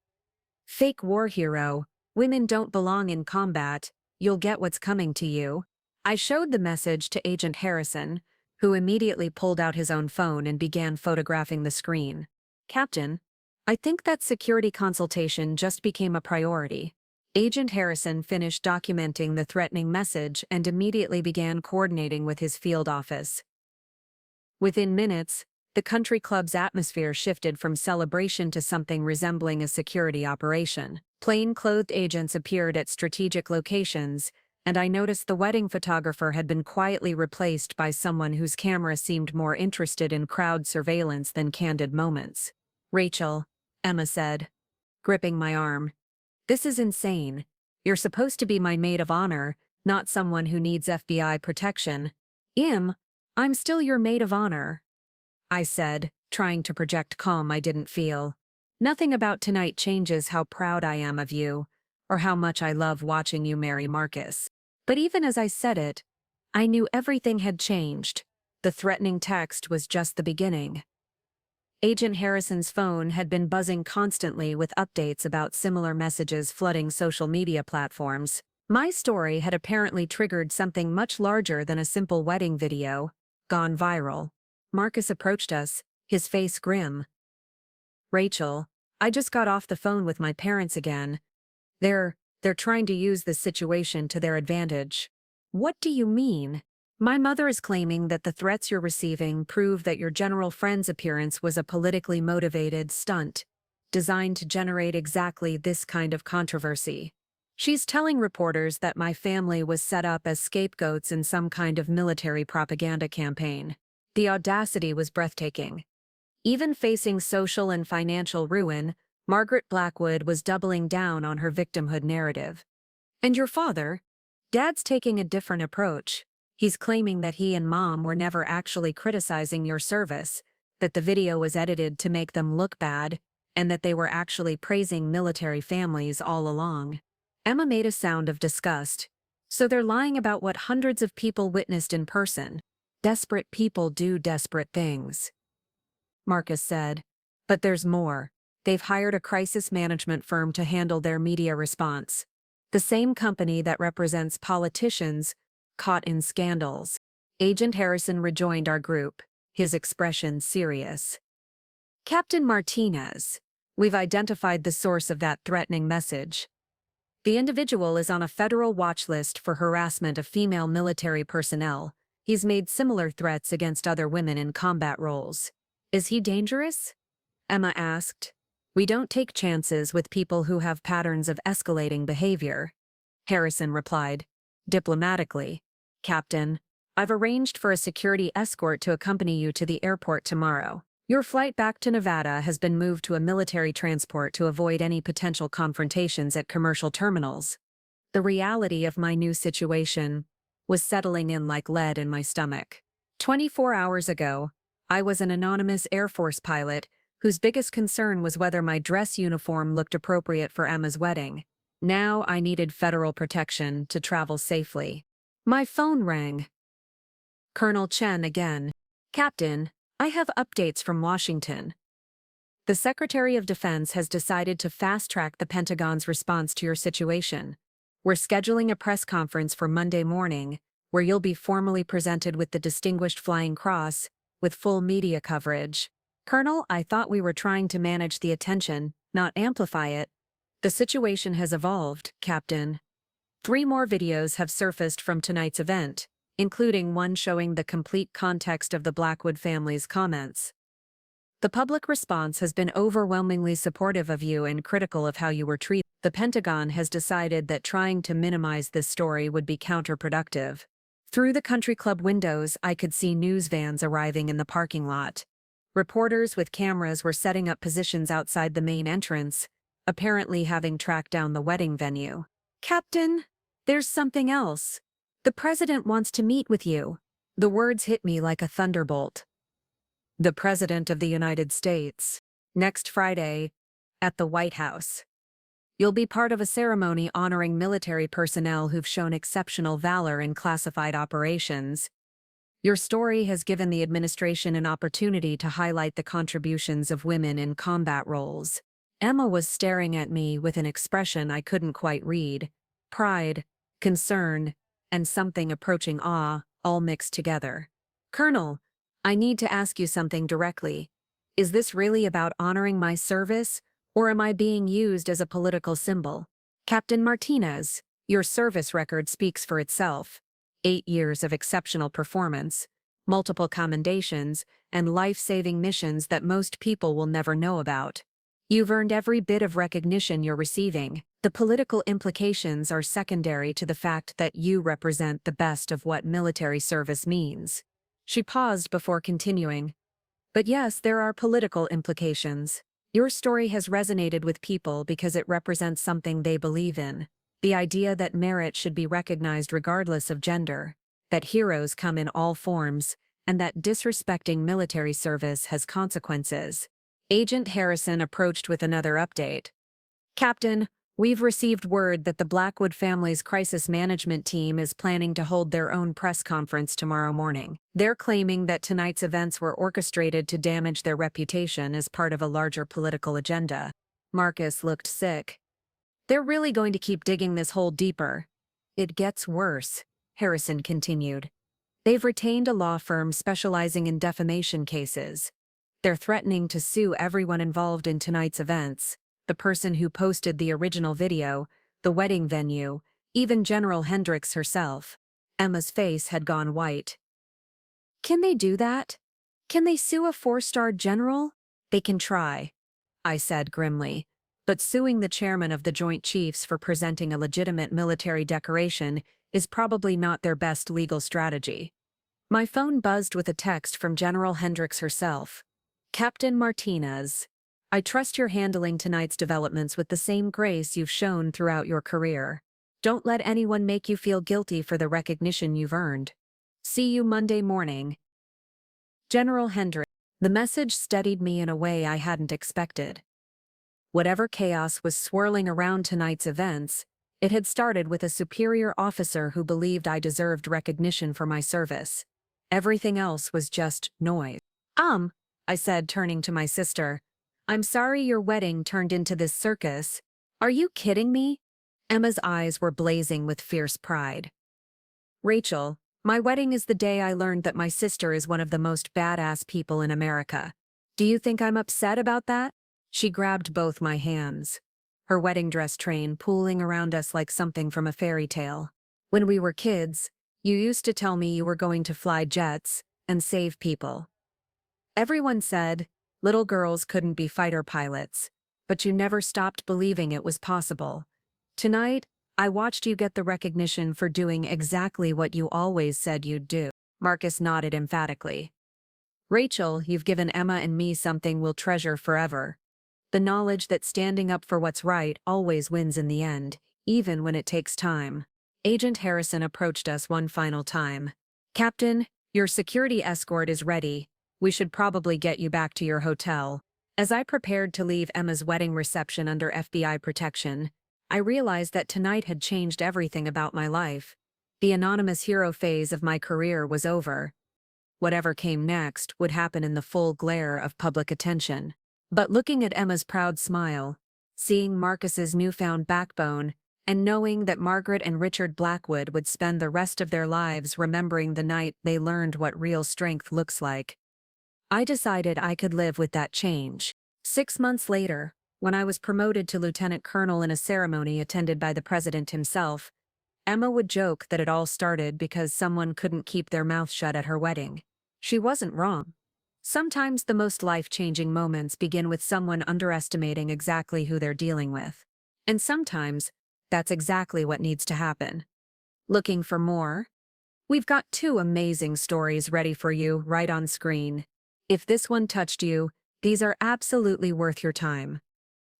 Speaker 1: Fake war hero, women don't belong in combat, you'll get what's coming to you. I showed the message to Agent Harrison, who immediately pulled out his own phone and began photographing the screen. Captain, I think that security consultation just became a priority. Agent Harrison finished documenting the threatening message and immediately began coordinating with his field office. Within minutes, the country club's atmosphere shifted from celebration to something resembling a security operation. Plain-clothed agents appeared at strategic locations, and I noticed the wedding photographer had been quietly replaced by someone whose camera seemed more interested in crowd surveillance than candid moments. Rachel, Emma said, gripping my arm. This is insane. You're supposed to be my maid of honor, not someone who needs FBI protection. I'm still your maid of honor, I said, trying to project calm I didn't feel. Nothing about tonight changes how proud I am of you, or how much I love watching you marry Marcus. But even as I said it, I knew everything had changed. The threatening text was just the beginning. Agent Harrison's phone had been buzzing constantly with updates about similar messages flooding social media platforms. My story had apparently triggered something much larger than a simple wedding video, gone viral. Marcus approached us, his face grim. Rachel, I just got off the phone with my parents again. They're trying to use this situation to their advantage. What do you mean? My mother is claiming that the threats you're receiving prove that your general friend's appearance was a politically motivated stunt, designed to generate exactly this kind of controversy. She's telling reporters that my family was set up as scapegoats in some kind of military propaganda campaign. The audacity was breathtaking. Even facing social and financial ruin, Margaret Blackwood was doubling down on her victimhood narrative. And your father? Dad's taking a different approach. He's claiming that he and Mom were never actually criticizing your service, that the video was edited to make them look bad, and that they were actually praising military families all along. Emma made a sound of disgust. So they're lying about what hundreds of people witnessed in person. Desperate people do desperate things, Marcus said. But there's more. They've hired a crisis management firm to handle their media response. The same company that represents politicians caught in scandals. Agent Harrison rejoined our group, his expression serious. Captain Martinez, we've identified the source of that threatening message. The individual is on a federal watch list for harassment of female military personnel, He's made similar threats against other women in combat roles. Is he dangerous? Emma asked. We don't take chances with people who have patterns of escalating behavior. Harrison replied, diplomatically. Captain, I've arranged for a security escort to accompany you to the airport tomorrow. Your flight back to Nevada has been moved to a military transport to avoid any potential confrontations at commercial terminals. The reality of my new situation was settling in like lead in my stomach. 24 hours ago, I was an anonymous Air Force pilot whose biggest concern was whether my dress uniform looked appropriate for Emma's wedding. Now I needed federal protection to travel safely. My phone rang. Colonel Chen again. Captain, I have updates from Washington. The Secretary of Defense has decided to fast-track the Pentagon's response to your situation. We're scheduling a press conference for Monday morning, where you'll be formally presented with the Distinguished Flying Cross, with full media coverage. Colonel, I thought we were trying to manage the attention, not amplify it. The situation has evolved, Captain. 3 more videos have surfaced from tonight's event, including one showing the complete context of the Blackwood family's comments. The public response has been overwhelmingly supportive of you and critical of how you were treated. The Pentagon has decided that trying to minimize this story would be counterproductive. Through the country club windows, I could see news vans arriving in the parking lot. Reporters with cameras were setting up positions outside the main entrance, apparently having tracked down the wedding venue. Captain, there's something else. The president wants to meet with you. The words hit me like a thunderbolt. The President of the United States. Next Friday, at the White House. You'll be part of a ceremony honoring military personnel who've shown exceptional valor in classified operations. Your story has given the administration an opportunity to highlight the contributions of women in combat roles. Emma was staring at me with an expression I couldn't quite read. Pride, concern, and something approaching awe, all mixed together. Colonel, I need to ask you something directly. Is this really about honoring my service, or am I being used as a political symbol? Captain Martinez, your service record speaks for itself. 8 years of exceptional performance, multiple commendations, and life-saving missions that most people will never know about. You've earned every bit of recognition you're receiving. The political implications are secondary to the fact that you represent the best of what military service means. She paused before continuing. But yes, there are political implications. Your story has resonated with people because it represents something they believe in. The idea that merit should be recognized regardless of gender, that heroes come in all forms, and that disrespecting military service has consequences. Agent Harrison approached with another update. Captain, we've received word that the Blackwood family's crisis management team is planning to hold their own press conference tomorrow morning. They're claiming that tonight's events were orchestrated to damage their reputation as part of a larger political agenda. Marcus looked sick. They're really going to keep digging this hole deeper. It gets worse, Harrison continued. They've retained a law firm specializing in defamation cases. They're threatening to sue everyone involved in tonight's events. The person who posted the original video, the wedding venue, even General Hendricks herself. Emma's face had gone white. Can they do that? Can they sue a 4-star general? They can try, I said grimly. But suing the chairman of the Joint Chiefs for presenting a legitimate military decoration is probably not their best legal strategy. My phone buzzed with a text from General Hendricks herself. Captain Martinez, I trust you're handling tonight's developments with the same grace you've shown throughout your career. Don't let anyone make you feel guilty for the recognition you've earned. See you Monday morning. General Hendricks. The message steadied me in a way I hadn't expected. Whatever chaos was swirling around tonight's events, it had started with a superior officer who believed I deserved recognition for my service. Everything else was just noise. I said, turning to my sister. I'm sorry your wedding turned into this circus. Are you kidding me? Emma's eyes were blazing with fierce pride. Rachel, my wedding is the day I learned that my sister is one of the most badass people in America. Do you think I'm upset about that? She grabbed both my hands. Her wedding dress train pooling around us like something from a fairy tale. When we were kids, You used to tell me you were going to fly jets and save people. Everyone said little girls couldn't be fighter pilots, but you never stopped believing it was possible. Tonight, I watched you get the recognition for doing exactly what you always said you'd do. Marcus nodded emphatically. Rachel, you've given Emma and me something we'll treasure forever. The knowledge that standing up for what's right always wins in the end, even when it takes time. Agent Harrison approached us one final time. Captain, your security escort is ready. We should probably get you back to your hotel. As I prepared to leave Emma's wedding reception under FBI protection, I realized that tonight had changed everything about my life. The anonymous hero phase of my career was over. Whatever came next would happen in the full glare of public attention. But looking at Emma's proud smile, seeing Marcus's newfound backbone, and knowing that Margaret and Richard Blackwood would spend the rest of their lives remembering the night they learned what real strength looks like, I decided I could live with that change. 6 months later, when I was promoted to lieutenant colonel in a ceremony attended by the president himself, Emma would joke that it all started because someone couldn't keep their mouth shut at her wedding. She wasn't wrong. Sometimes the most life-changing moments begin with someone underestimating exactly who they're dealing with. And sometimes, that's exactly what needs to happen. Looking for more? We've got 2 amazing stories ready for you right on screen. If this one touched you, these are absolutely worth your time.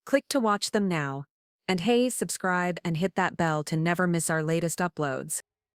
Speaker 1: Click to watch them now. And hey, subscribe and hit that bell to never miss our latest uploads.